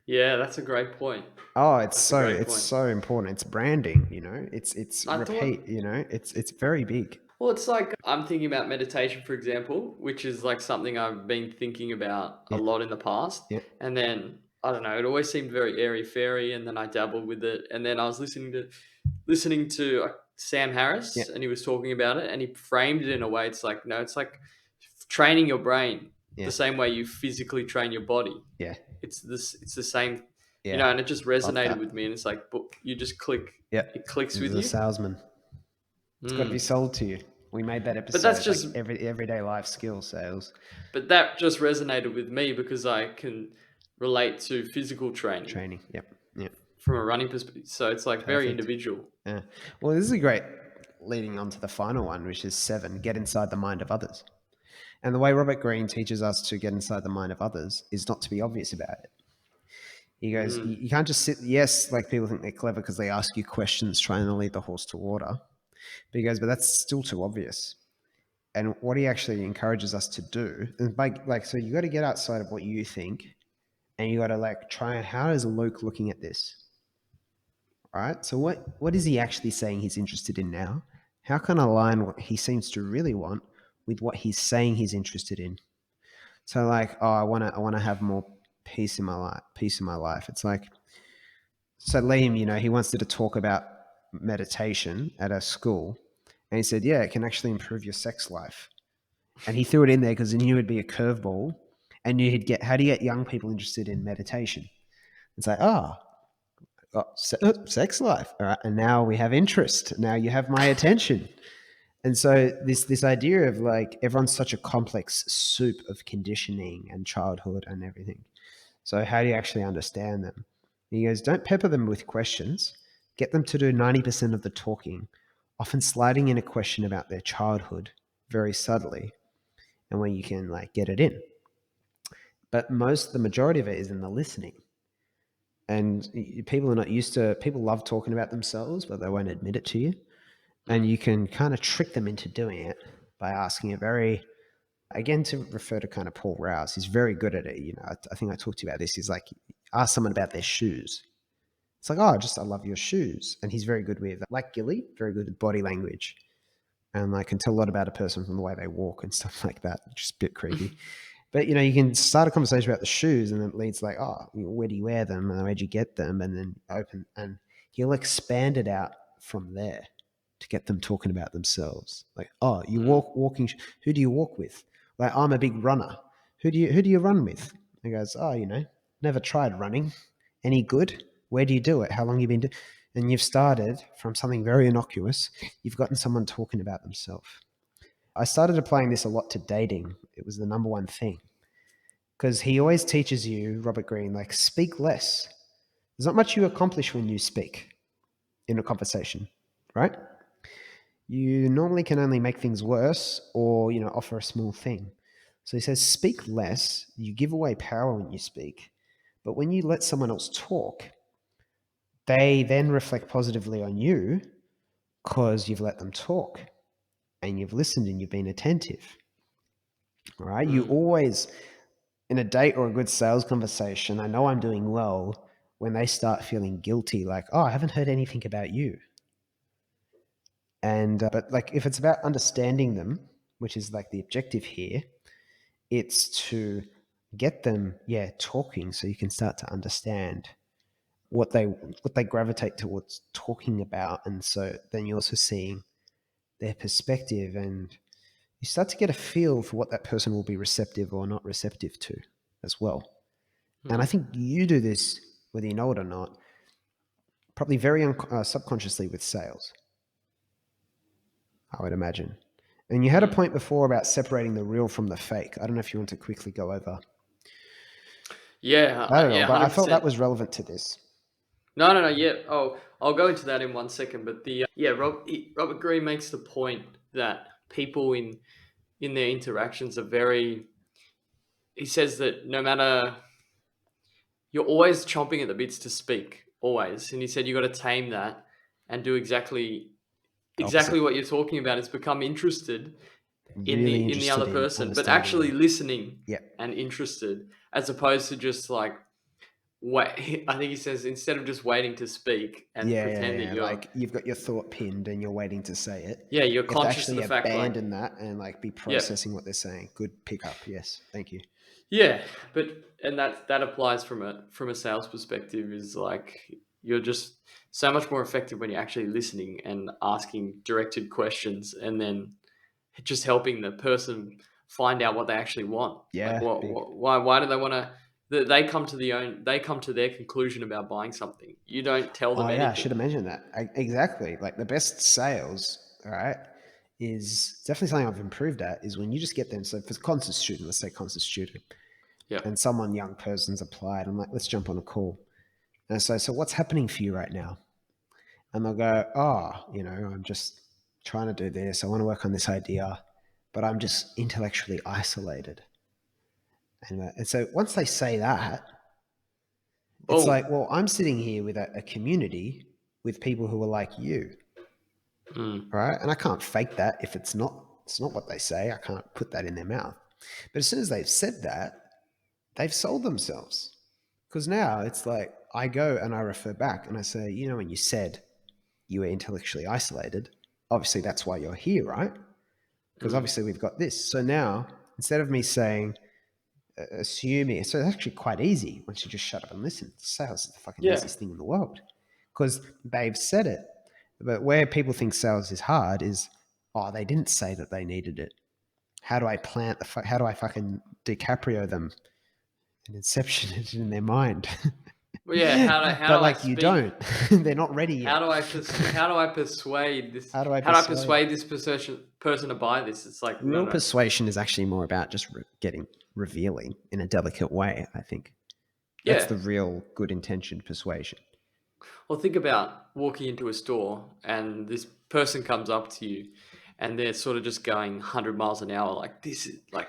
Yeah, that's a great point. Oh, it's That's a so great it's point. so important. It's branding, it's I thought, repeat, it's very big. well, it's like I'm thinking about meditation, for example, which is like something I've been thinking about a Yeah, lot in the past. yeah, And then I don't know, it always seemed very airy fairy, and then I dabbled with it. And then I was listening to Sam yeah, Harris, and he was talking about it, and he framed it in a way. It's like no, it's like training your brain the yeah, same way you physically train your body. yeah, It's the same, yeah. and it just Love resonated that. with me. And it's like, but you just click, Yeah. it clicks This is with a you. salesman. It's got to be Mm. sold to you. We made that But that's episode like just everyday life skill sales But that just resonated with me because I can relate to physical training training. Yep. Yep. from a running perspective. So it's like very Perfect. individual. Yeah. Well, this is a great leading on to the final one, which is 7, get inside the mind of others. And the way Robert Greene teaches us to get inside the mind of others is not to be obvious about it. He goes, Mm. you can't just sit, yes, like people think they're clever because they ask you questions trying to lead the horse to water. But he goes, but that's still too obvious. And what he actually encourages us to do, and so you got to get outside of what you think and you got to like try, how is Luke looking at this? All right. So what is he actually saying he's interested in now? How can I align what he seems to really want with what he's saying he's interested in? So like, oh, I want to have more peace in my life. It's like, so Liam, he wants to talk about meditation at a school, and he said, yeah, it can actually improve your sex life. And he threw it in there because he knew it'd be a curveball, and he'd get, how do you get young people interested in meditation? It's like, sex life. All right. And now we have interest. Now you have my attention. And so this idea of like everyone's such a complex soup of conditioning and childhood and everything. So how do you actually understand them? And he goes, don't pepper them with questions. Get them to do 90% of the talking, often sliding in a question about their childhood very subtly, and when you can like get it in. But the majority of it is in the listening. And people are not used to, people love talking about themselves, but they won't admit it to you. And you can kind of trick them into doing it by asking a very, again, to refer to kind of Paul Rouse, he's very good at it. You know, I think I talked to you about this. He's like, ask someone about their shoes. It's like, oh, just, I love your shoes. And he's very good with, like Gilly, very good with body language. And I can tell a lot about a person from the way they walk and stuff like that, which is a bit creepy. But, you know, you can start a conversation about the shoes and then it leads like, oh, where do you wear them? And where'd you get them? And then open, and he'll expand it out from there to get them talking about themselves. Like, oh, you walking, who do you walk with? Like, I'm a big runner. Who do you run with? He goes, oh, you know, never tried running. Any good? Where do you do it? How long you been doing? And you've started from something very innocuous. You've gotten someone talking about themselves. I started applying this a lot to dating. It was the number one thing. Because he always teaches you, Robert Greene, like, speak less. There's not much you accomplish when you speak in a conversation, right? You normally can only make things worse or, you know, offer a small thing. So he says, speak less. You give away power when you speak. But when you let someone else talk, they then reflect positively on you because you've let them talk and you've listened and you've been attentive. All right. You always, in a date or a good sales conversation, I know I'm doing well when they start feeling guilty, like, oh, I haven't heard anything about you. And, but like, if it's about understanding them, which is like the objective here, it's to get them, talking so you can start to understand what they gravitate towards talking about. And so then you're also seeing their perspective and you start to get a feel for what that person will be receptive or not receptive to as well. And I think you do this, whether you know it or not, probably very subconsciously with sales, I would imagine. And you had a point before about separating the real from the fake. I don't know if you want to quickly go over. Yeah, I don't know, yeah, but I felt that 100%. was relevant to this. No. Yeah. Oh, I'll go into that in 1 second. But Robert Greene makes the point that people in their interactions are very. He says that no matter, you're always chomping at the bits to speak, always, and he said you got to tame that and do Opposite. exactly what you're talking about. Is become interested Really in the other interested in person, but understanding actually them. listening Yeah. and interested, as opposed to just like wait. I think he says instead of just waiting to speak and pretend that Like you've got your thought pinned and you're waiting to say it. you're You have to conscious of actually the fact, like, abandon that and like be yeah, processing what they're saying. Good pickup. Yes. Thank you. yeah, but and that applies from a sales perspective, is like you're just so much more effective when you're actually listening and asking directed questions, and then just helping the person find out what they actually want. Like, Yeah. Big. why do they want to? They come to they come to their conclusion about buying something. You don't tell Oh them yeah, I should anything. have mentioned that. Exactly. Like the best sales, all right, is definitely something I've improved at is when you just get them. So for concert student, let's say concert student, Yeah. and someone young person's applied. I'm like, let's jump on a call. And so what's happening for you right now? And they'll go, oh, you know, I'm just trying to do this. I want to work on this idea, but I'm just intellectually isolated. And so once they say that, it's Boom. like, well, I'm sitting here with a community with people who are like you, Mm. right? And I can't fake that if it's not what they say. I can't put that in their mouth. But as soon as they've said that, they've sold themselves. Because now it's like I go and I refer back and I say, you know, when you said you were intellectually isolated, obviously that's why you're here, right? Because Mm. obviously we've got this. So now instead of me saying, assuming, so it's actually quite easy once you just shut up and listen. Sales is the fucking Yeah. easiest thing in the world because they've said it. But where people think sales is hard is, oh, they didn't say that they needed it. How do I how do I fucking DiCaprio them and inception it in their mind? Well, yeah. How But do I like you speak? don't. They're not ready How yet. do how do I persuade this? How do I How do I persuade? persuade this person to buy this? It's like Real no. persuasion is actually more about just getting revealing in a delicate way, I think. That's Yeah. the real good intentioned persuasion. Well, think about walking into a store and this person comes up to you and they're sort of just going 100 miles an hour. Like, this is like,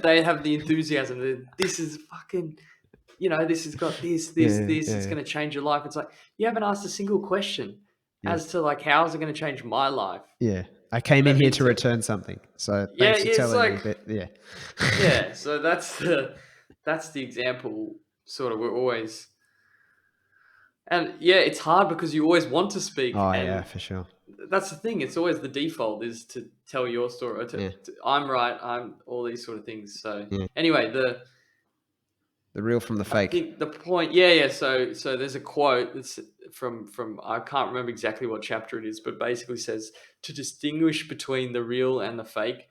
they have the enthusiasm. This is fucking, this has got this, it's going to change your life. It's like, you haven't asked a single question as to like, how is it going to change my life? Yeah. I came in here to return something. So Yeah, thanks for it's telling me. like, But yeah. yeah. So that's the example. Sort of, we're always, and yeah, it's hard because you always want to speak, Oh, yeah, and for sure. that's the thing. It's always the default is to tell your story. Or I'm right. I'm all these sort of things. So anyway, the real from the I fake. think the point, yeah. So there's a quote that's from I can't remember exactly what chapter it is, but basically says to distinguish between the real and the fake,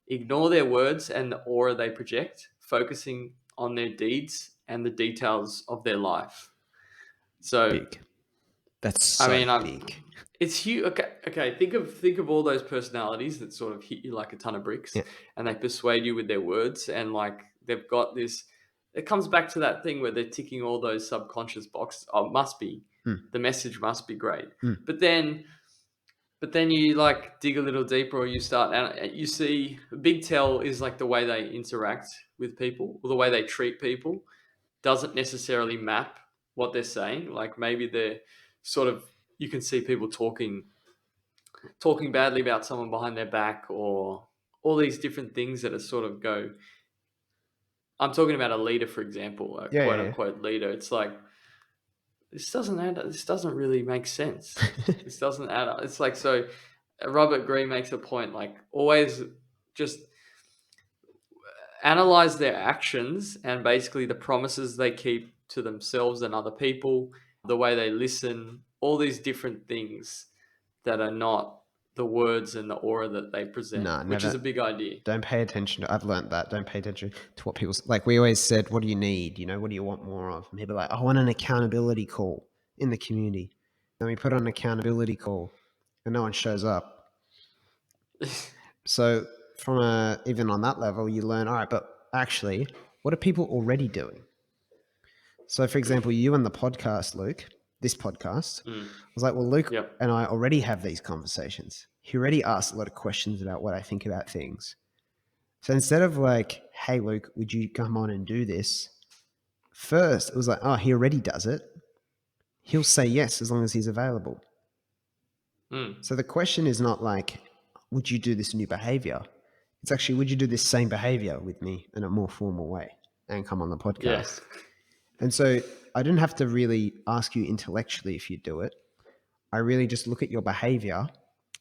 ignore their words and the aura they project, focusing on their deeds and the details of their life. So Big. That's I so mean, big. it's huge. Okay. Think of all those personalities that sort of hit you like a ton of bricks, Yeah. and they persuade you with their words, and like they've got this. It comes back to that thing where they're ticking all those subconscious boxes. Oh, it must be the message must be great, but then you like dig a little deeper, or you start and you see a big tell is like the way they interact with people or the way they treat people doesn't necessarily map what they're saying. Like maybe they're sort of, you can see people talking badly about someone behind their back, or all these different things that are sort of go. I'm talking about a leader, for example, a quote Yeah. unquote leader. It's like, this doesn't really make sense. This doesn't add up. It's like, so Robert Greene makes a point, like always just analyze their actions and basically the promises they keep to themselves and other people, the way they listen, all these different things that are not the words and the aura that they present, No, which is never. a big idea. Don't pay attention to. I've learned that. Don't pay attention to what people like. We always said, "What do you need? What do you want more of?" And people are like, "I want an accountability call in the community." Then we put on an accountability call, and no one shows up. So even on that level, you learn, all right, but actually, what are people already doing? So, for example, you and the podcast, Luke, this podcast, I was like, well, Luke and I already have these conversations. He already asked a lot of questions about what I think about things. So instead of like, hey, Luke, would you come on and do this? First, it was like, oh, he already does it. He'll say yes as long as he's available. So the question is not like, would you do this new behavior? It's actually, would you do this same behavior with me in a more formal way and come on the podcast? Yeah. And so I didn't have to really ask you intellectually if you do it. I really just look at your behavior.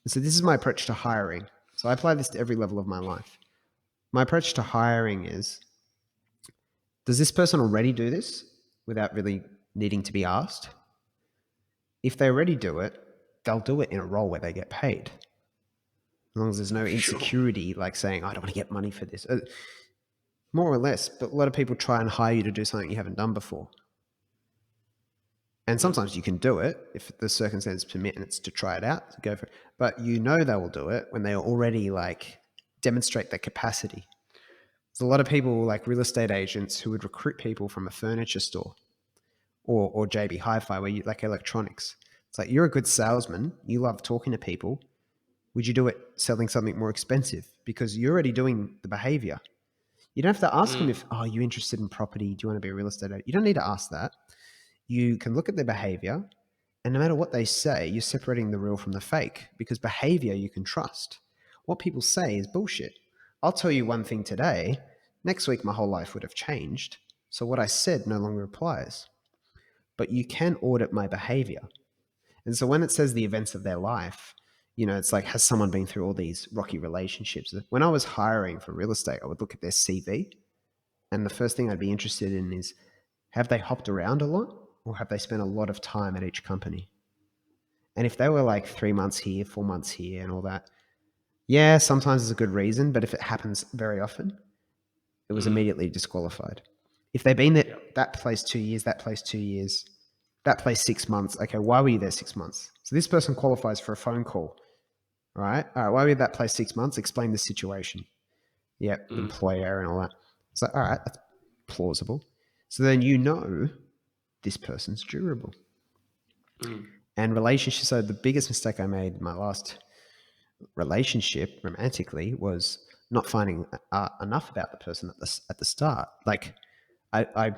And so this is my approach to hiring. So I apply this to every level of my life. My approach to hiring is, does this person already do this without really needing to be asked? If they already do it, they'll do it in a role where they get paid. As long as there's no insecurity, like saying, I don't want to get money for this. More or less, but a lot of people try and hire you to do something you haven't done before. And sometimes you can do it if the circumstances permit and it's to try it out, go for it. But they will do it when they already like demonstrate their capacity. There's a lot of people like real estate agents who would recruit people from a furniture store or JB Hi-Fi where you like electronics. It's like, you're a good salesman. You love talking to people. Would you do it selling something more expensive? Because you're already doing the behavior. You don't have to ask them if, oh, you're interested in property. Do you want to be a real estate agent? You don't need to ask that. You can look at their behavior, and no matter what they say, you're separating the real from the fake, because behavior you can trust. What people say is bullshit. I'll tell you one thing today. Next week, my whole life would have changed. So what I said no longer applies. But you can audit my behavior. And so when it says the events of their life, it's like, has someone been through all these rocky relationships? When I was hiring for real estate, I would look at their CV. And the first thing I'd be interested in is, have they hopped around a lot, or have they spent a lot of time at each company? And if they were like 3 months here, 4 months here and all that, yeah, sometimes it's a good reason. But if it happens very often, it was immediately disqualified. If they've been there, that place 2 years, that place 2 years, that place 6 months. Okay, why were you there 6 months? So this person qualifies for a phone call. All right, why were you at that place 6 months? Explain the situation. Yeah, the employer and all that. It's like, all right, that's plausible. So then this person's durable. And relationships. So the biggest mistake I made in my last relationship romantically was not finding enough about the person at the start. Like I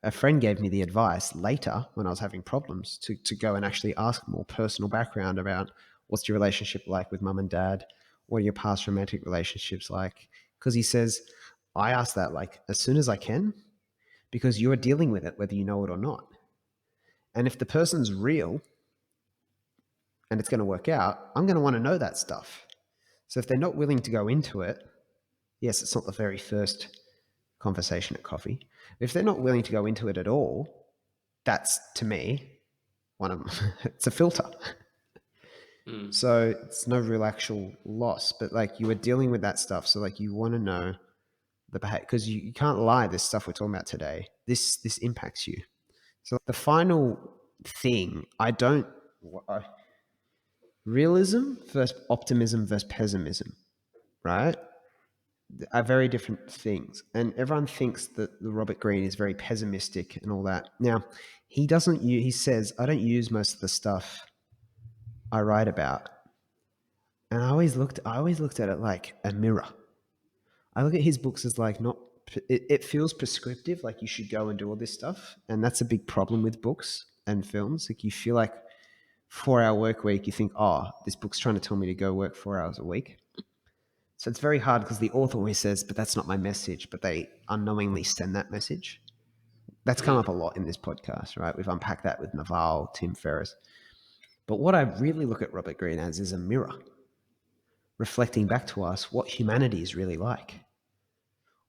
a friend gave me the advice later when I was having problems to go and actually ask more personal background about what's your relationship like with mum and dad? What are your past romantic relationships like? Because he says, I ask that like as soon as I can because you're dealing with it, whether you know it or not. And if the person's real and it's going to work out, I'm going to want to know that stuff. So if they're not willing to go into it, yes, it's not the very first conversation at coffee. If they're not willing to go into it at all, that's to me one of them. It's a filter. So it's no real actual loss, but like you are dealing with that stuff. So like you want to know the behavior because you can't lie. This stuff we're talking about today, this impacts you. So the final thing, realism versus optimism versus pessimism, right? Are very different things. And everyone thinks that the Robert Greene is very pessimistic and all that. Now, he doesn't he says, I don't use most of the stuff I write about. And I always looked at it like a mirror. I look at his books as like not it feels prescriptive, like you should go and do all this stuff. And that's a big problem with books and films. Like you feel like 4-hour work week, you think, oh, this book's trying to tell me to go work 4 hours a week. So it's very hard because the author always says, but that's not my message, but they unknowingly send that message. That's come up a lot in this podcast, right? We've unpacked that with Naval, Tim Ferriss. But what I really look at Robert Greene as is a mirror reflecting back to us what humanity is really like,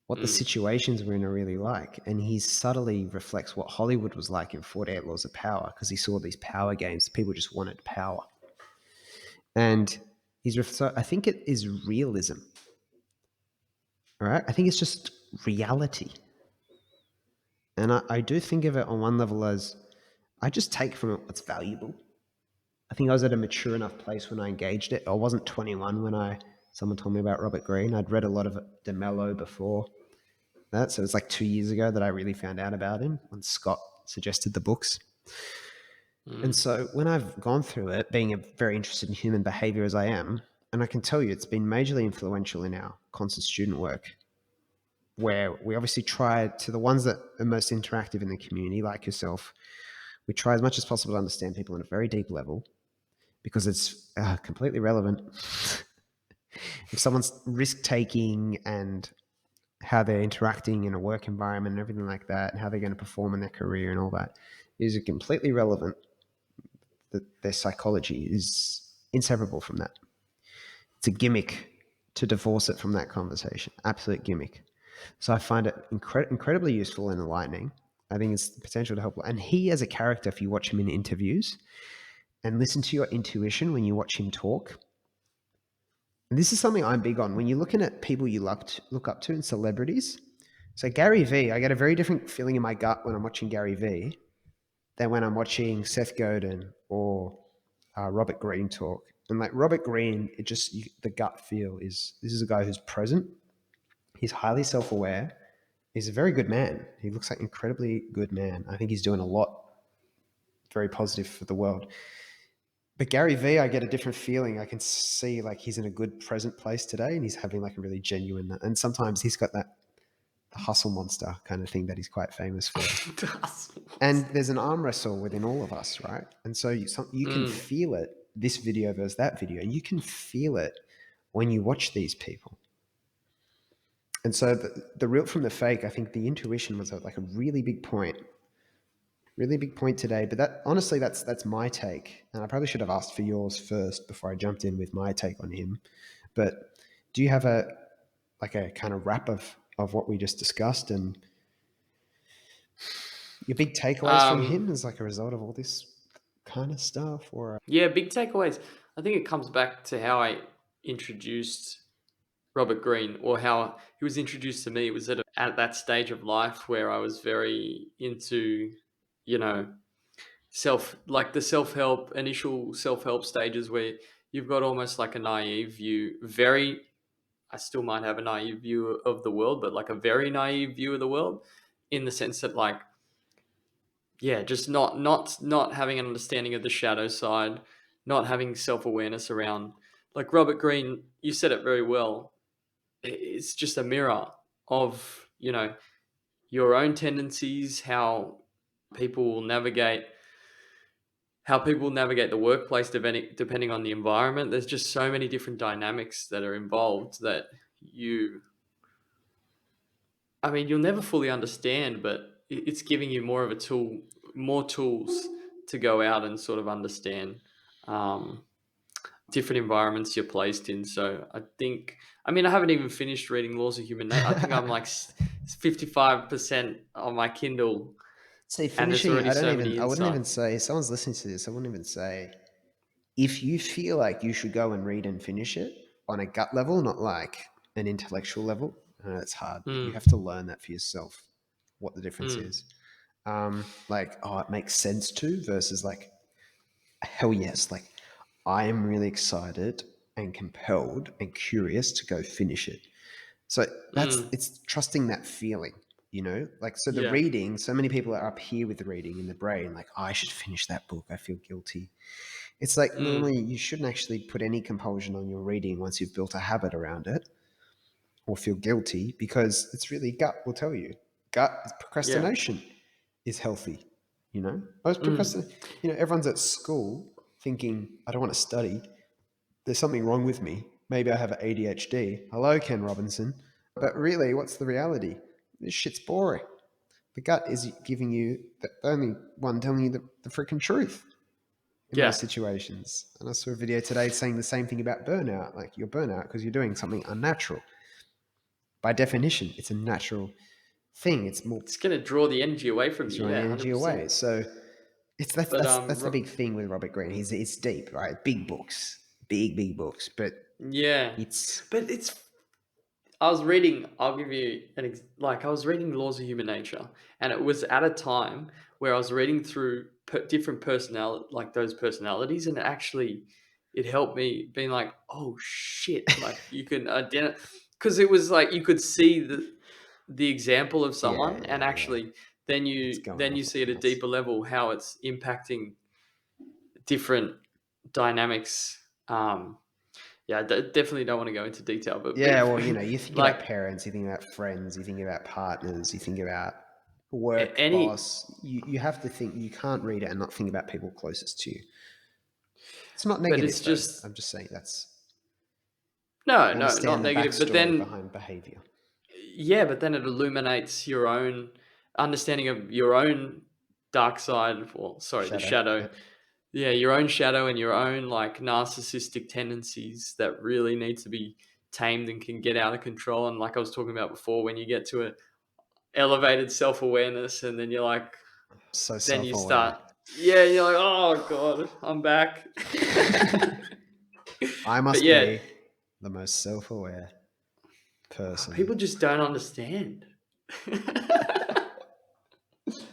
what the situations we're in are really like. And he subtly reflects what Hollywood was like in 48 Laws of Power because he saw these power games. People just wanted power. And so I think it is realism. All right. I think it's just reality. And I do think of it on one level as I just take from it what's valuable. I think I was at a mature enough place when I engaged it. I wasn't 21 when someone told me about Robert Greene. I'd read a lot of De Mello before that. So it was like 2 years ago that I really found out about him when Scott suggested the books. And so when I've gone through it, being very interested in human behavior as I am, and I can tell you it's been majorly influential in our constant student work, where we obviously try to the ones that are most interactive in the community, like yourself, we try as much as possible to understand people on a very deep level because it's completely relevant. If someone's risk taking and how they're interacting in a work environment and everything like that, and how they're going to perform in their career and all that, is completely relevant. That their psychology is inseparable from that. It's a gimmick to divorce it from that conversation. Absolute gimmick. So I find it incredibly useful and enlightening. I think it's the potential to help. And he, as a character, if you watch him in interviews and listen to your intuition when you watch him talk, and this is something I'm big on. When you're looking at people you look up to and celebrities, so Gary Vee, I get a very different feeling in my gut when I'm watching Gary Vee than when I'm watching Seth Godin or Robert Greene talk. And like Robert Greene, the gut feel is this is a guy who's present. He's highly self-aware. He's a very good man. He looks like an incredibly good man. I think he's doing a lot very positive for the world. But Gary Vee, I get a different feeling. I can see like he's in a good present place today and he's having like a really genuine, and sometimes he's got that the hustle monster kind of thing that he's quite famous for. And there's an arm wrestle within all of us, right? And so you can feel it, this video versus that video. You can feel it when you watch these people. And so the real from the fake, I think the intuition was like a really big point today. But that honestly, that's my take. And I probably should have asked for yours first before I jumped in with my take on him. But do you have a kind of wrap of what we just discussed and your big takeaways from him as like a result of all this kind of stuff? Or Yeah, big takeaways. I think it comes back to how I introduced Robert Greene, or how he was introduced to me. It was at that stage of life where I was very into, you know, the initial self-help stages where you've got almost like a naive view, I still might have a naive view of the world, but like a very naive view of the world, in the sense that like, yeah, just not having an understanding of the shadow side, not having self-awareness around, like Robert Greene, you said it very well. It's just a mirror of, your own tendencies, people will navigate how people navigate the workplace depending on the environment. There's just so many different dynamics that are involved that you I mean, you'll never fully understand, but it's giving you more tools to go out and sort of understand um, different environments you're placed in. So I mean, I haven't even finished reading Laws of Human Nature. I think I'm like 55% on my Kindle, See, and there's finishing it, already so many I wouldn't even insights. say, if someone's listening to this, I wouldn't even say, if you feel like you should go and read and finish it on a gut level, not like an intellectual level, I know it's hard. You Mm, have to learn that for yourself, what the difference mm, is. Like, oh, it makes sense to versus like, hell yes, like I am really excited and compelled and curious to go finish it. So mm, it's trusting that feeling, like, so the yeah. reading, so many people are up here with the reading in the brain, like, oh, I should finish that book. I feel guilty. It's like, Mm, normally you shouldn't actually put any compulsion on your reading once you've built a habit around it or feel guilty, because it's really gut will tell you. Gut yeah. procrastination is healthy. Most Mm, procrastination, everyone's at school thinking, I don't want to study. There's something wrong with me. Maybe I have ADHD. Hello, Ken Robinson. But really, what's the reality? This shit's boring. The gut is giving you the only one telling you the freaking truth in yeah. most situations. And I saw a video today saying the same thing about burnout. Like, you're burnout because you're doing something unnatural. By definition, it's a natural thing. It's more, It's going to draw the energy away from it's you. drawing the Yeah, energy away. 100%. So it's But that's the big thing with Robert Greene. It's deep, right? Big books, big books, but yeah. it's But I was reading. I'll give you like I was reading Laws of Human Nature, and it was at a time where I was reading through different like those personalities, and it helped me being like, oh shit, like you can identify, because it was like you could see the example of yeah, someone, and yeah, yeah. actually It's going then off you on see at something a else. deeper level how it's impacting different dynamics. Yeah, I definitely don't want to go into detail, but Yeah, well, you think about like parents, you think about friends, you think about partners, you think about work any boss. You have to think. You can't read it and not think about people closest to you. It's not but it's negative though. just I'm just saying that's no, not understand the negative. But backstory then, behind behavior. yeah, but then it illuminates your own understanding of your own dark side, or sorry, the Shadow. shadow. Yep. Yeah, your own shadow and your own like narcissistic tendencies that really need to be tamed and can get out of control. And like I was talking about before, when you get to a elevated self awareness, and then you're like, So then you self-aware. start, yeah, you're like, oh god, I'm back. I But must yeah, be the most self-aware person. people just don't understand.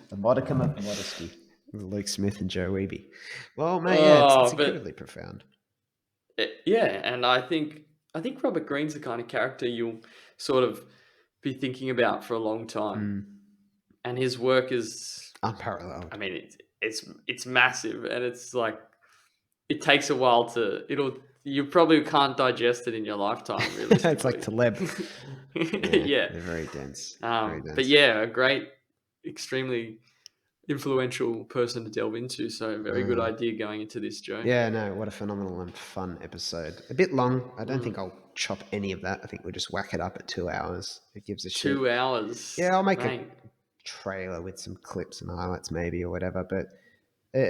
The modicum of modesty. Luke Smith and Joe Weeby. Well, mate, yeah, it's Oh, incredibly but profound. yeah, and I think Robert Greene's the kind of character you'll sort of be thinking about for a long time, Mm. and his work is, I Unparalleled. mean, it's massive, and it's like it takes a while you probably can't digest it in your lifetime, It's like realistically. Taleb. Yeah, Yeah, they're very dense. Very but dense. yeah, a great, extremely influential person to delve into. So very good Uh, idea going into this, Joe. yeah, no, what a phenomenal and fun episode. A bit long. I don't think Mm, I'll chop any of that. I think we'll just whack it up at 2 hours. It gives a shit. 2 hours, Yeah, I'll make a mate. trailer with some clips and highlights maybe or whatever, but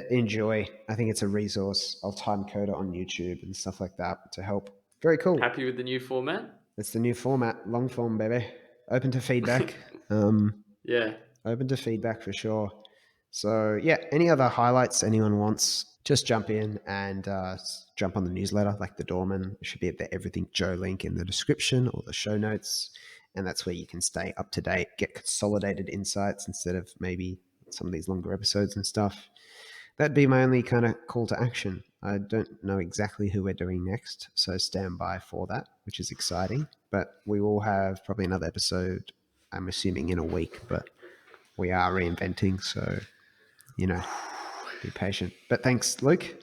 enjoy. I think it's a resource. I'll time code it on YouTube and stuff like that to help. Very cool. Happy with the new format? It's the new format, long form, baby. Open to feedback. Um, Yeah. Open to feedback for sure. So, yeah, any other highlights anyone wants, just jump in and jump on the newsletter, like the Doorman. It should be at the Everything Joe link in the description or the show notes. And that's where you can stay up to date, get consolidated insights instead of maybe some of these longer episodes and stuff. That'd be my only kind of call to action. I don't know exactly who we're doing next, so stand by for that, which is exciting. But we will have probably another episode, I'm assuming in a week, but we are reinventing, so you know, be patient. But thanks, Luke.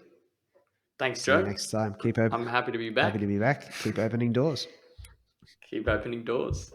Thanks, See you Joe. next time. I'm happy to be Happy back. to be back. Keep opening doors. Keep opening doors.